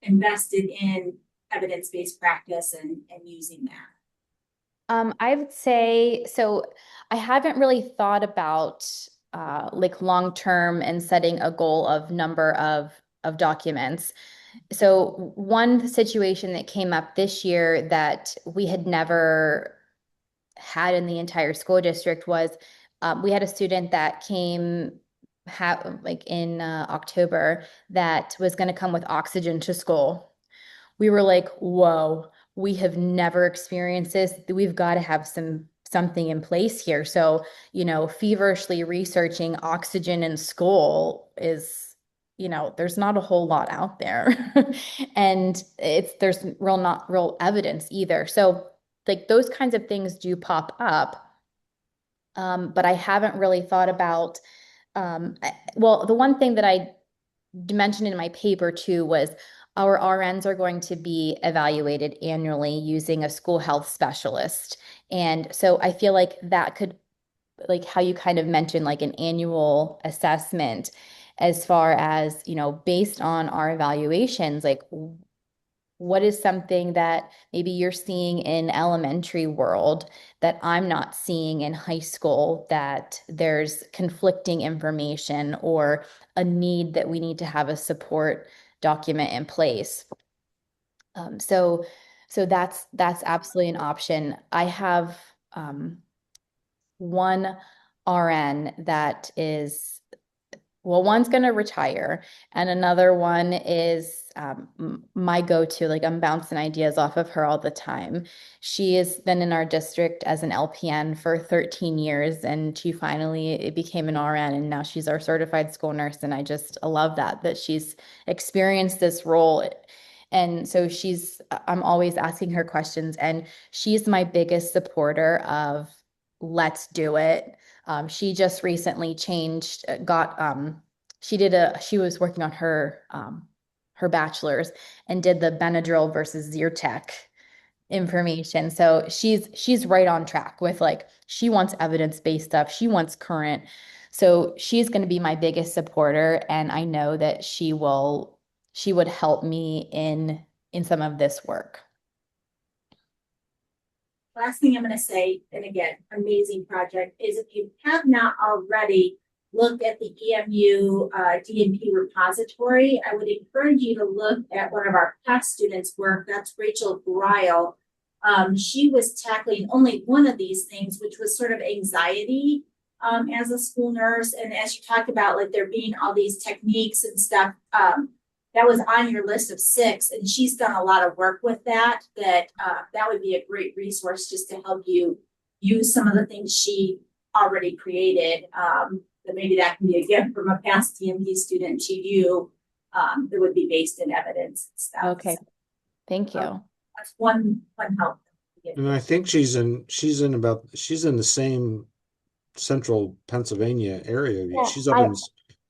invested in evidence-based practice and using that? I would say, so I haven't really thought about like long-term and setting a goal of number of documents. So one situation that came up this year that we had never had in the entire school district was we had a student that came like in October that was going to come with oxygen to school. We were like, whoa, we have never experienced this. We've got to have something in place here. So, feverishly researching oxygen in school is, there's not a whole lot out there. And there's not real evidence either. So like those kinds of things do pop up. But I haven't really thought about, well, the one thing that I mentioned in my paper too was our RNs are going to be evaluated annually using a school health specialist. And so I feel like that could, like how you kind of mentioned, like an annual assessment as far as, based on our evaluations, like what is something that maybe you're seeing in elementary world that I'm not seeing in high school, that there's conflicting information or a need that we need to have a support document in place. So that's absolutely an option. I have one RN that is, well, one's going to retire and another one is my go-to. Like, I'm bouncing ideas off of her all the time. She has been in our district as an LPN for 13 years and she finally became an RN, and now she's our certified school nurse. And I love that she's experienced this role. And so I'm always asking her questions, and she's my biggest supporter of let's do it. She just recently she was working on her bachelor's and did the Benadryl versus Zyrtec information. So she's right on track with, like, she wants evidence-based stuff. She wants current. So she's going to be my biggest supporter. And I know that she will she would help me in some of this work. Last thing I'm going to say, and again, amazing project, is if you have not already looked at the EMU DNP repository, I would encourage you to look at one of our past students' work. That's Rachel Grile. She was tackling only one of these things, which was sort of anxiety as a school nurse. And as you talked about, like there being all these techniques and stuff, that was on your list of 6, and she's done a lot of work with that would be a great resource just to help you use some of the things she already created. That maybe that can be a gift from a past DNP student to you that would be based in evidence and stuff. Okay, thank you. That's one help. And I think she's in the same central Pennsylvania area. Yeah, She's up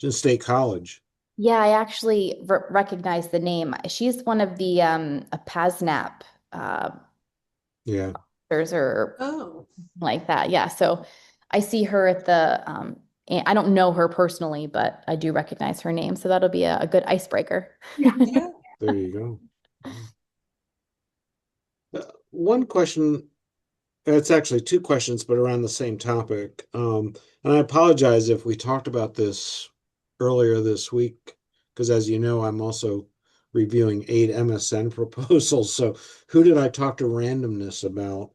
in State College. Yeah, I actually recognize the name. She's one of the PASNAP Yeah. or like that. Yeah, so I see her at the I don't know her personally, but I do recognize her name. So that'll be a good icebreaker. Yeah. There you go. One question, it's actually 2 questions, but around the same topic. And I apologize if we talked about this earlier this week, because as you know, I'm also reviewing 8 MSN proposals. So who did I talk to randomness about?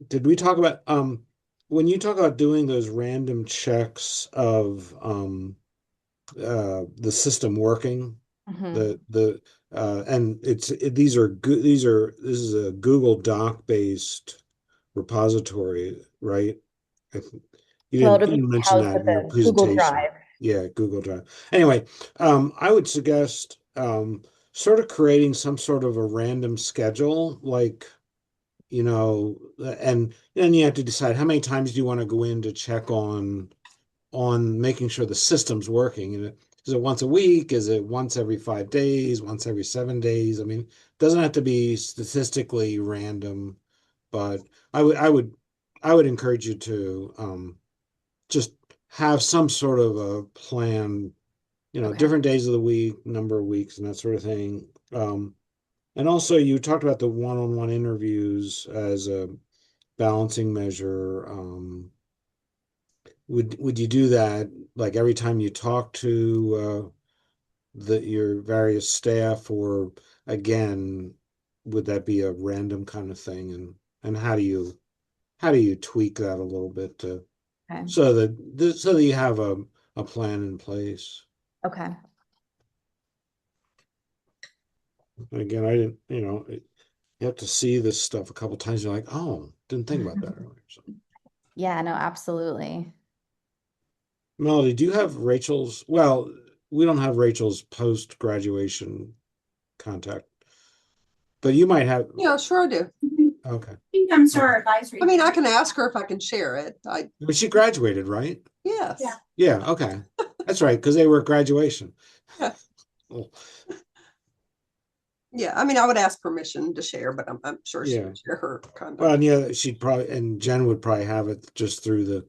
Did we talk about when you talk about doing those random checks of the system working, Mhm. and this is a Google Doc based repository, right? You Well, didn't, it'll you be didn't mention housed that with in your a Google presentation. Drive. Yeah, Google Drive. Anyway, I would suggest sort of creating some sort of a random schedule, like, and then you have to decide how many times do you want to go in to check on making sure the system's working. And is it once a week? Is it once every 5 days? Once every 7 days? I mean, it doesn't have to be statistically random, but I would encourage you to just have some sort of a plan, Okay. different days of the week, number of weeks, and that sort of thing. And also, you talked about the one-on-one interviews as a balancing measure. Would you do that like every time you talk to your various staff, or again, would that be a random kind of thing? And how do you tweak that a little bit to Okay. so that you have a plan in place? Okay. And again, I didn't, you have to see this stuff a couple times. You're like, oh, didn't think about that earlier. So. Yeah, no, absolutely. Melody, do you have Rachel's? Well, we don't have Rachel's post-graduation contact, but you might have. Yeah, sure I do. Okay. She comes to our advisory. I mean, I can ask her if I can share it. But she graduated, right? Yes. Yeah. Yeah. Okay. That's right, because they were at graduation. Yeah. Well, Yeah, I mean, I would ask permission to share, but I'm sure she Yeah. would share her contact. well, and yeah, and Jen would probably have it just through the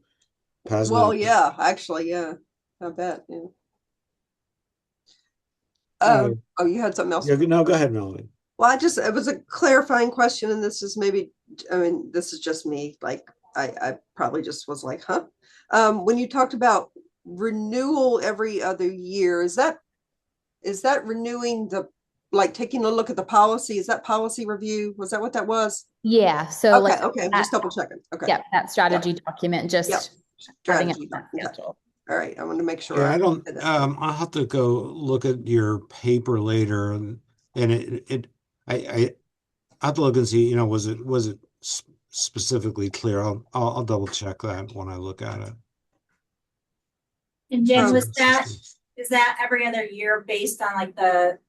PASNAP. Well, yeah, actually, yeah, I bet. Yeah. Oh, you had something else? Yeah, no, go ahead, Melody. Well, it was a clarifying question, and this is this is just me. Like, I probably just was like, huh? When you talked about renewal every other year, is that renewing like taking a look at the policy? Is that policy review? Was that what that was? Yeah, so Okay, I'm just double checking. Okay. Yeah, that strategy document, just Yep. having it Strategy. on that schedule. All right, I want to make sure. Yeah, I don't. I'll have to go look at your paper later, and I have to look and see. Was it specifically clear? I'll double check that when I look at it. And Jen, Oh. is that every other year based on like the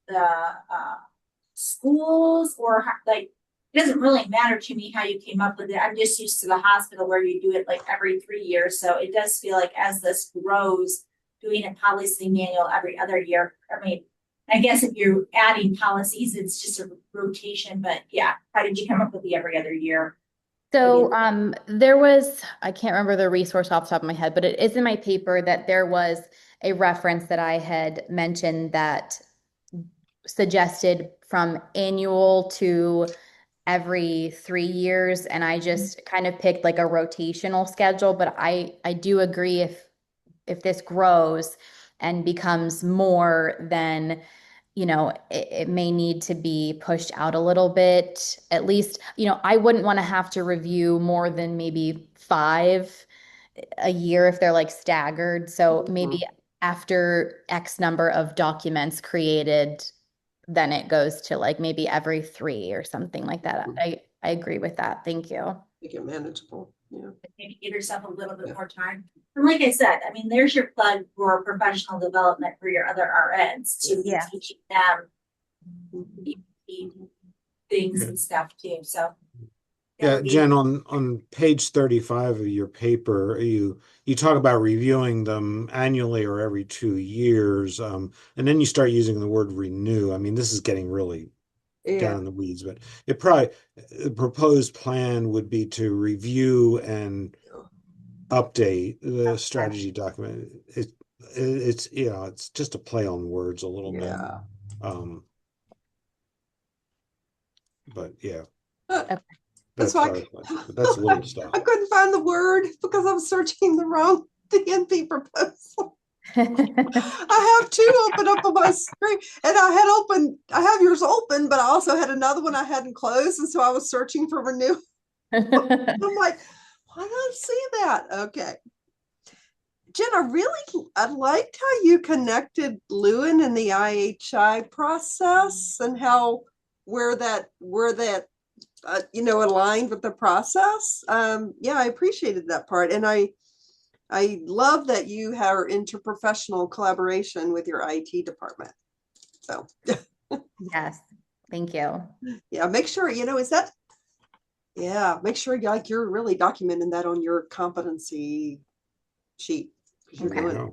schools, or like it doesn't really matter to me how you came up with it. I'm just used to the hospital where you do it like every 3 years. So it does feel like as this grows, doing a policy manual every other year. I mean, I guess if you're adding policies, it's just a rotation, but yeah, how did you come up with the every other year? So there was, I can't remember the resource off the top of my head, but it is in my paper that there was a reference that I had mentioned that suggested from annual to every 3 years, and I just kind of picked like a rotational schedule. But I do agree, if this grows and becomes more, then it may need to be pushed out a little bit. At least, I wouldn't want to have to review more than maybe 5 a year if they're like staggered. So maybe after X number of documents created, then it goes to like maybe every 3 or something like that. I agree with that. Thank you. Make it manageable. Yeah. Maybe give yourself a little bit more time. And like I said, I mean, there's your plug for professional development for your other RNs to be teaching them things and stuff too. So yeah, Jen, on page 35 of your paper, you talk about reviewing them annually or every 2 years, and then you start using the word renew. I mean, this is getting really down in the weeds, but the proposed plan would be to review and update the strategy document. It's it's just a play on words a little bit. But yeah. That's why that's little stuff. I couldn't find the word because I was searching the wrong DNP proposal. I have 2 open up on my screen, and I have yours open, but I also had another one I hadn't closed, and so I was searching for renew. I'm like, why don't I see that? Okay. Jen, I liked how you connected Lewin and the IHI process and where that aligned with the process. Yeah, I appreciated that part. And I love that you have interprofessional collaboration with your IT department. So yes, thank you. Yeah, make sure, make sure you're really documenting that on your competency sheet. Okay.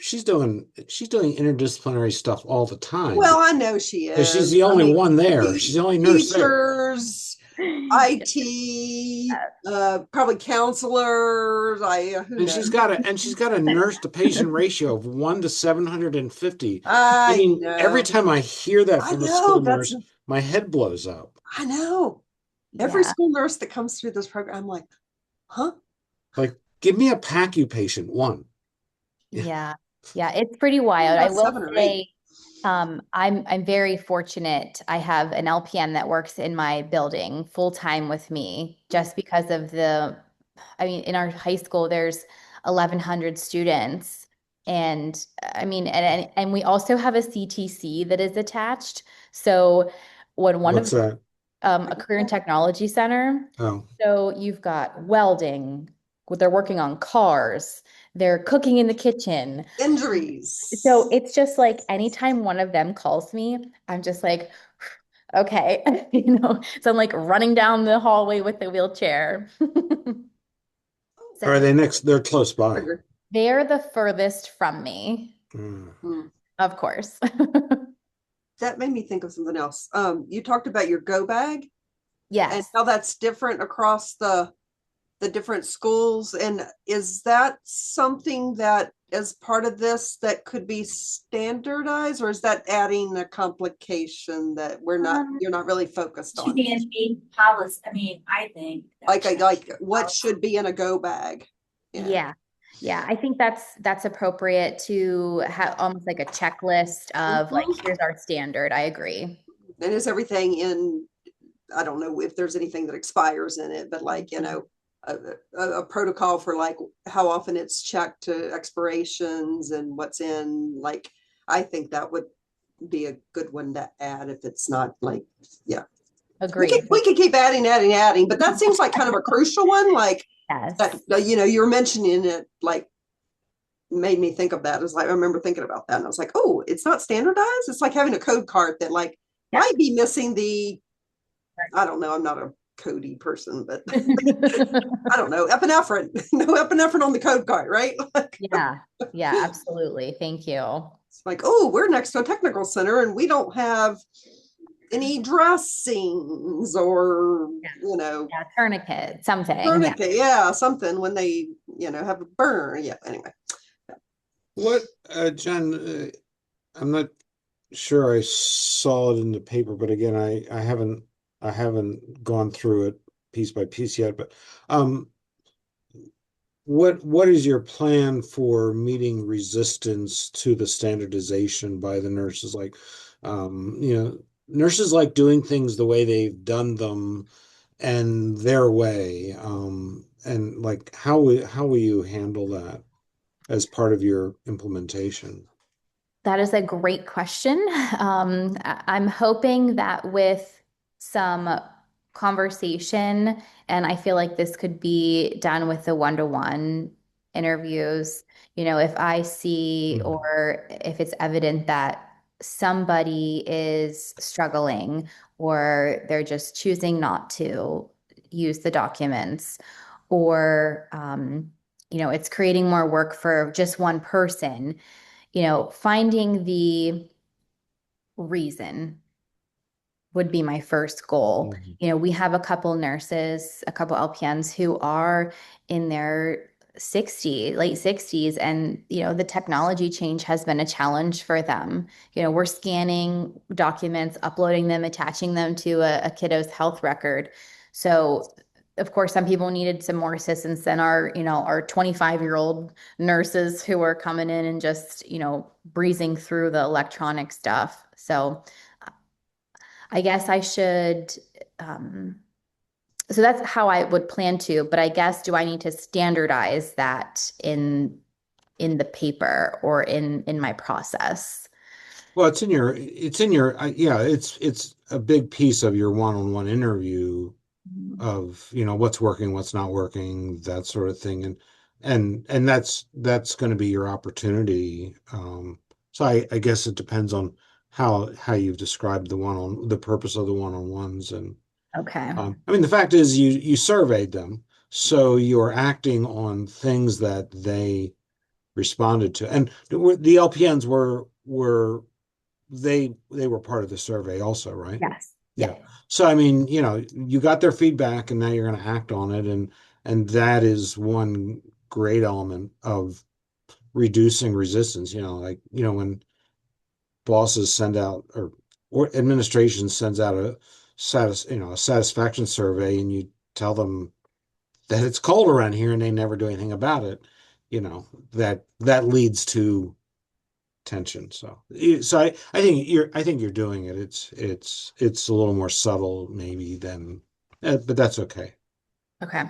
She's doing interdisciplinary stuff all the time. Well, I know she is. She's the only one there. She's the only nurse teachers, there. IT, probably counselors. And she's got a nurse to patient ratio of 1 to 750. I mean, every time I hear that from a school nurse, my head blows up. I know. Every school nurse that comes through this program, I'm like, huh? Like, give me a PACU patient, 1. Yeah, it's pretty wild. I will say, I'm very fortunate. I have an LPN that works in my building full time with me, just because of in our high school, there's 1,100 students. And I mean, and we also have a CTC that is attached. So What's that? A career and technology center. Oh. So you've got welding, they're working on cars, they're cooking in the kitchen. Injuries. So it's just like anytime one of them calls me, I'm just like, okay, so I'm like running down the hallway with the wheelchair. So are they next? They're close by. They're the furthest from me. Of course. That made me think of something else. You talked about your go bag. Yes. And how that's different across the different schools. And is that something that as part of this that could be standardized, or is that adding a complication that you're not really focused on? DNP policy. I mean, I think like what should be in a go bag. Yeah. I think that's appropriate to have almost like a checklist of like, here's our standard. I agree. And is everything in, I don't know if there's anything that expires in it, but like, a protocol for like how often it's checked to expirations and what's in, like, I think that would be a good one to add if it's not like, Agreed. We could keep adding, but that seems like kind of a crucial one. Like, yes. That, you're mentioning it, like, made me think of that. It's like, I remember thinking about that and I was like, oh, it's not standardized. It's like having a code card that like might be missing I don't know. I'm not a Cody person, but I don't know, epinephrine. No epinephrine on the code card, right? Yeah, absolutely. Thank you. It's like, oh, we're next to a technical center and we don't have any dressings or tourniquet, something. Something when they have a burn. Anyway, what John, I'm not sure I saw it in the paper, but again, I haven't gone through it piece by piece yet. But um, what is your plan for meeting resistance to the standardization by the nurses? Like, nurses like doing things the way they've done them and their way. And like, how will you handle that as part of your implementation? That is a great question. I'm hoping that with some conversation, and I feel like this could be done with the one-to-one interviews, if I see Mhm. or if it's evident that somebody is struggling or they're just choosing not to use the documents, or it's creating more work for just one person, finding the reason would be my first goal. Mhm. We have a couple nurses, a couple LPNs who are in their late 60s, and the technology change has been a challenge for them. We're scanning documents, uploading them, attaching them to a kiddo's health record. So of course, some people needed some more assistance than our 25-year-old nurses who are coming in and just, breezing through the electronic stuff. So I guess I should, um, so that's how I would plan to, but I guess do I need to standardize that in the paper or in my process? Well, yeah, it's a big piece of your one-on-one interview of, what's working, what's not working, that sort of thing. And that's going to be your opportunity. So I guess it depends on how you've described the purpose of the one-on-ones. And Okay. I mean, the fact is you surveyed them, so you're acting on things that they responded to. And the LPNs they were part of the survey also, right? Yes. Yeah. Yeah. So I mean, you got their feedback and now you're going to act on it, and that is one great element of reducing resistance, like, when bosses send out or administration sends out a satisfaction survey and you tell them that it's cold around here and they never do anything about it, that leads to tension. So I think you're doing it. It's a little more subtle maybe than, but that's okay. Okay.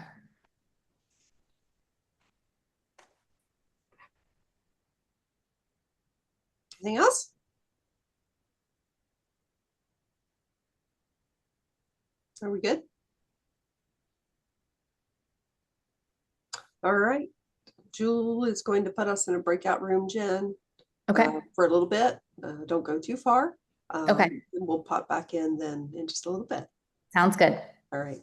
Anything else? Are we good? All right. Jewel is going to put us in a breakout room, Jen, Okay. for a little bit. Don't go too far. Okay. And we'll pop back in then in just a little bit. Sounds good. All right.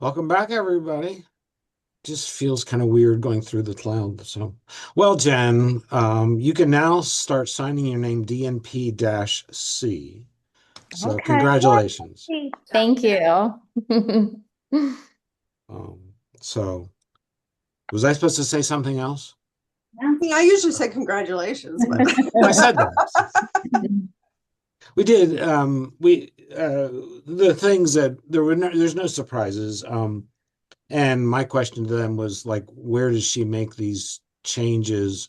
Welcome back, everybody. Just feels kind of weird going through the cloud. So, well, Jen, you can now start signing your name DNP-C. So, Okay. congratulations. Thank you. Um, so, was I supposed to say something else? Yeah, I usually say congratulations, but I said that. We did. The things that there's no surprises. And my question to them was like, where does she make these changes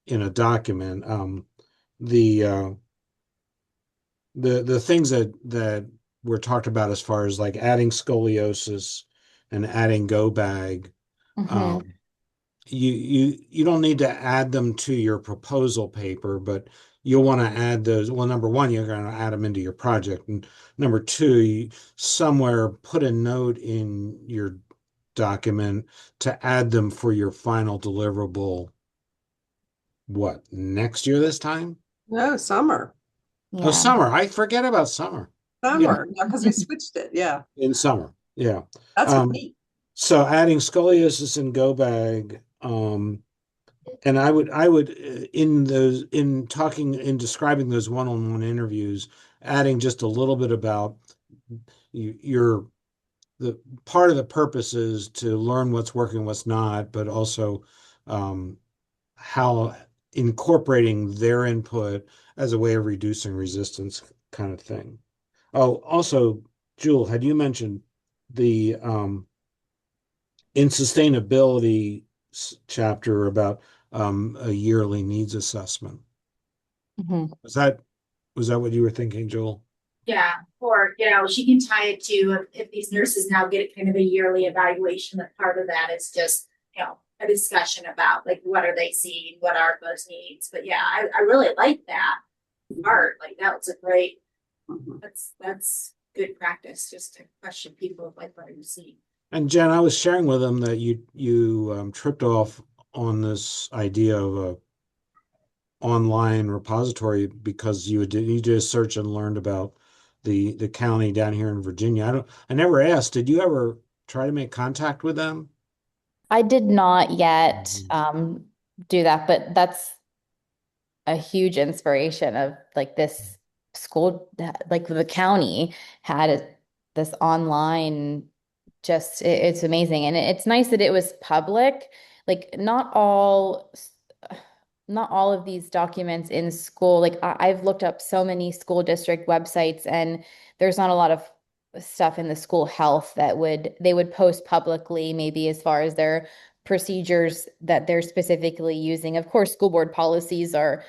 in a document? The uh, the things that were talked about as far as like adding scoliosis and adding go bag, Mhm. um, you don't need to add them to your proposal paper, but you'll want to add those. Well, number one, you're going to add them into your project, and number two, somewhere put a note in your document to add them for your final deliverable. What, next year this time? no, summer. Oh, Yeah. summer. I forget about summer. Yeah, Summer, because we switched it. Yeah, in summer. Yeah. that's Um, great. so adding scoliosis and go bag, and I would in talking in describing those one-on-one interviews, adding just a little bit about your the part of the purpose is to learn what's working, what's not, but also um, how incorporating their input as a way of reducing resistance kind of thing. Oh, also, Jewel, had you mentioned the in sustainability chapter about a yearly needs assessment? Mhm. Was that what you were thinking, Jewel? Yeah, or, she can tie it to if these nurses now get kind of a yearly evaluation, that part of that is just, a discussion about like, what are they seeing? What are those needs? But yeah, I really like that part. Like that was a great, Mhm. that's good practice just to question people like, what are you seeing? And Jen, I was sharing with them that you tripped off on this idea of a online repository because you did a search and learned about the county down here in Virginia. I never asked, did you ever try to make contact with them? I did not yet Mhm. do that, but that's a huge inspiration of like this school, like the county had this online, just it's amazing. And it's nice that it was public. Like not all of these documents in school, like I've looked up so many school district websites and there's not a lot of stuff in the school health that they would post publicly, maybe as far as their procedures that they're specifically using. Of course, school board policies are,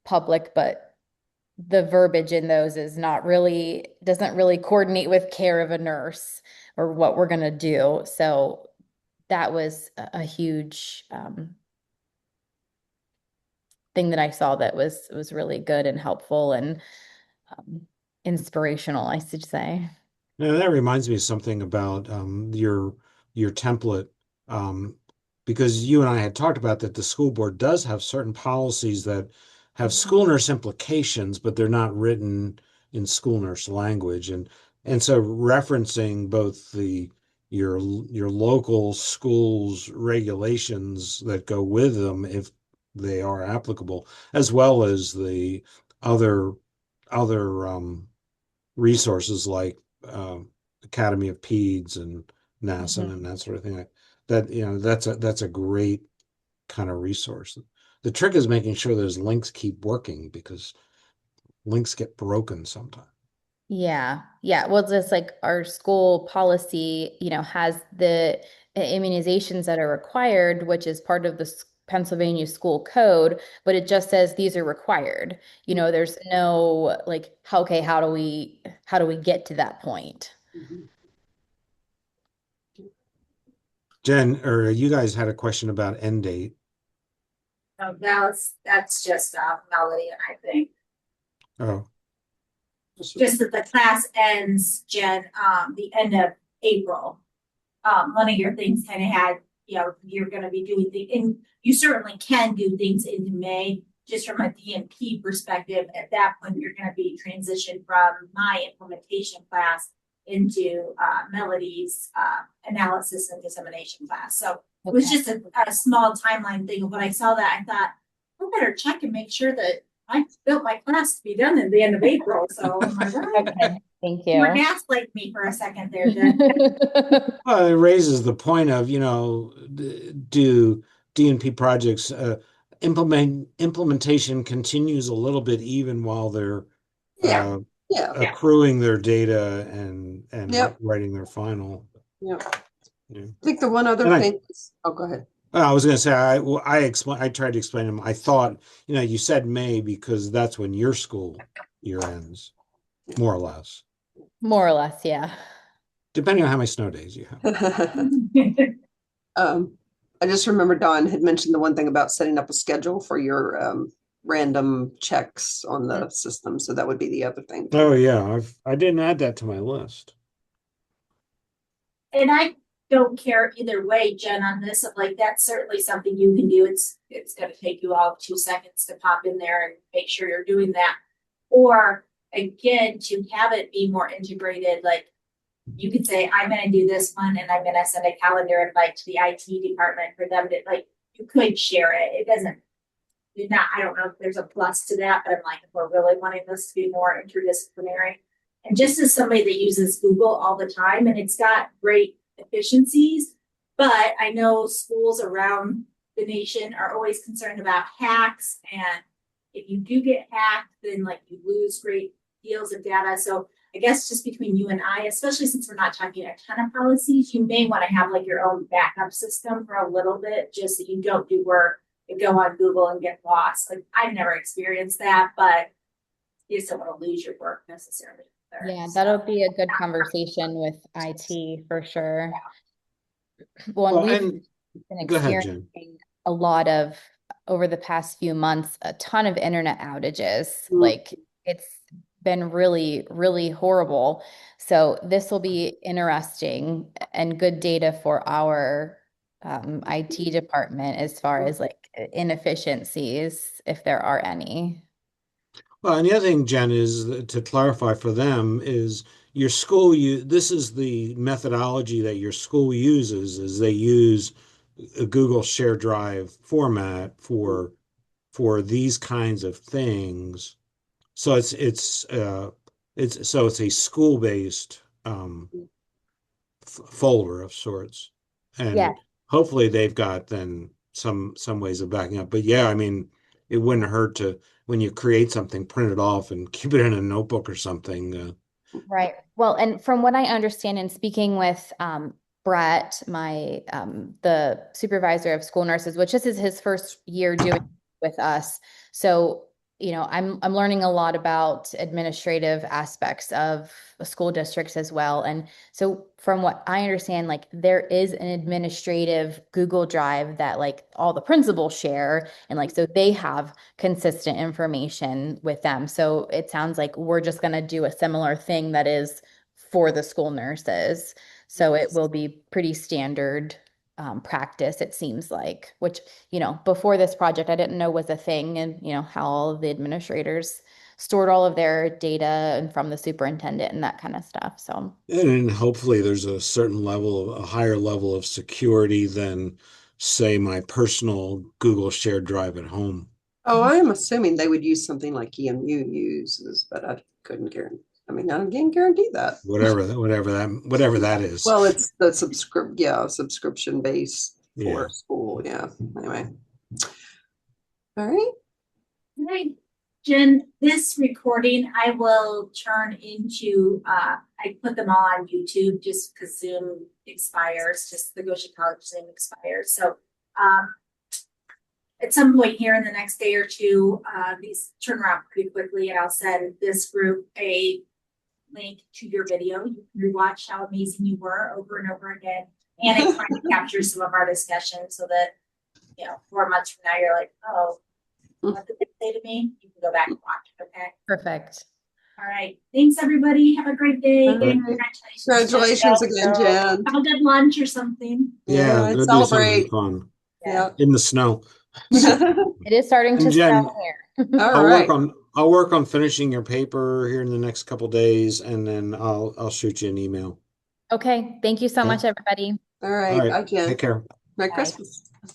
public, but the verbiage in those doesn't really coordinate with care of a nurse or what we're going to do. So that was a huge thing that I saw that was really good and helpful and um, inspirational, I should say. Now that reminds me of something about your template, um, because you and I had talked about that the school board does have certain policies that have school nurse implications, but they're not written in school nurse language, and so referencing both your local schools regulations that go with them if they are applicable, as well as the other other resources like Academy of Peds and NASA Mhm. and that sort of thing. That's a great kind of resource. The trick is making sure those links keep working because links get broken sometimes. Yeah. Yeah. Well, just like our school policy, has the immunizations that are required, which is part of the Pennsylvania school code, but it just says these are required. There's no like, okay, how do we get to that point? Mhm. Jen, or you guys had a question about end date. So that's just Melody, and I think Oh, just that the class ends, Jen, the end of April. One of your things kind of had, you're going to be doing things, and you certainly can do things into May. Just from a DNP perspective, at that point, you're going to be transitioned from my implementation class into Melody's analysis and dissemination class. So it was just a small timeline thing. When I saw that, I thought, I better check and make sure that I built my class to be done at the end of April. So am I right? Okay, thank You were you. gaslighting me for a second there, Jen. Well, it raises the point of, do DNP projects implementation continues a little bit even while they're Yeah. accruing their data and Yep. writing their final. Yeah. Yeah. I think the one other And thing go ahead. I was going to say, I tried to explain to them. I thought, you said May because that's when your school year ends, more or less, More or less, yeah. depending on how many snow days you have. I just remember Dawn had mentioned the one thing about setting up a schedule for your random checks on the system. So that would be the other thing. Oh yeah, I didn't add that to my list. And I don't care either way, Jen, on this, of like, that's certainly something you can do. It's gonna take you all 2 seconds to pop in there and make sure you're doing that. Or again, to have it be more integrated, like you could say, I'm gonna do this one and I'm gonna send a calendar invite to the IT department for them to, like, you could share it. It doesn't, I don't know if there's a plus to that, but I'm like, if we're really wanting this to be more interdisciplinary. And just as somebody that uses Google all the time, and it's got great efficiencies, but I know schools around the nation are always concerned about hacks. And if you do get hacked, then like you lose great deals of data. So I guess just between you and I, especially since we're not talking a ton of policies, you may want to have like your own backup system for a little bit, just so you don't do work and go on Google and get lost. Like I've never experienced that, but you just don't want to lose your work necessarily. Yeah, that'll be a good conversation with IT for sure. Well, we've been go ahead, Jen. experiencing a lot of, over the past few months, a ton of internet outages. Like it's been really, really horrible. So this will be interesting and good data for our IT department as far as like inefficiencies, if there are any. Well, and the other thing, Jen, is to clarify for them is your school, this is the methodology that your school uses, is they use a Google Share Drive format for these kinds of things. So it's a school-based folder of sorts. And Yeah. hopefully they've got then some ways of backing up. But yeah, I mean, it wouldn't hurt to, when you create something, print it off and keep it in a notebook or something. Right. Well, and from what I understand, in speaking with Brett, my the supervisor of school nurses, which this is his first year doing with us. So, I'm learning a lot about administrative aspects of school districts as well. And so from what I understand, like there is an administrative Google Drive that like all the principals share, and like so they have consistent information with them. So it sounds like we're just going to do a similar thing that is for the school nurses. So it will be pretty standard practice, it seems like, which, before this project, I didn't know was a thing, and, how all of the administrators stored all of their data and from the superintendent and that kind of stuff. So, And hopefully there's a higher level of security than, say, my personal Google shared drive at home. Oh, I am assuming they would use something like EMU uses, but I couldn't guarantee. I mean, I can't guarantee that. Whatever that is. Well, it's the subscription based for school. Yeah. Anyway. All right. All right. Jen, this recording I will turn into I put them all on YouTube just because Zoom expires, just the Goshen College Zoom expires. So at some point here in the next day or two, these turn around pretty quickly, and I'll send this group a link to your video. You can rewatch how amazing you were over and over again. And I try to capture some of our discussion so that, 4 months from now, you're like, oh, what did they say to me? You can go back and watch. Okay. perfect. All right. Thanks, everybody. Have a great day. All right. Congratulations. Congratulations again, Jen. Have a good lunch or something. Yeah, go do something fun. Yeah. In the snow. It is starting to Jen, snow here. All right. I'll work on finishing your paper here in the next couple days, and then I'll shoot you an email. Okay. Thank you so Okay. much, everybody. All All right, right. bye, Jen. Take care. Merry Bye. Christmas.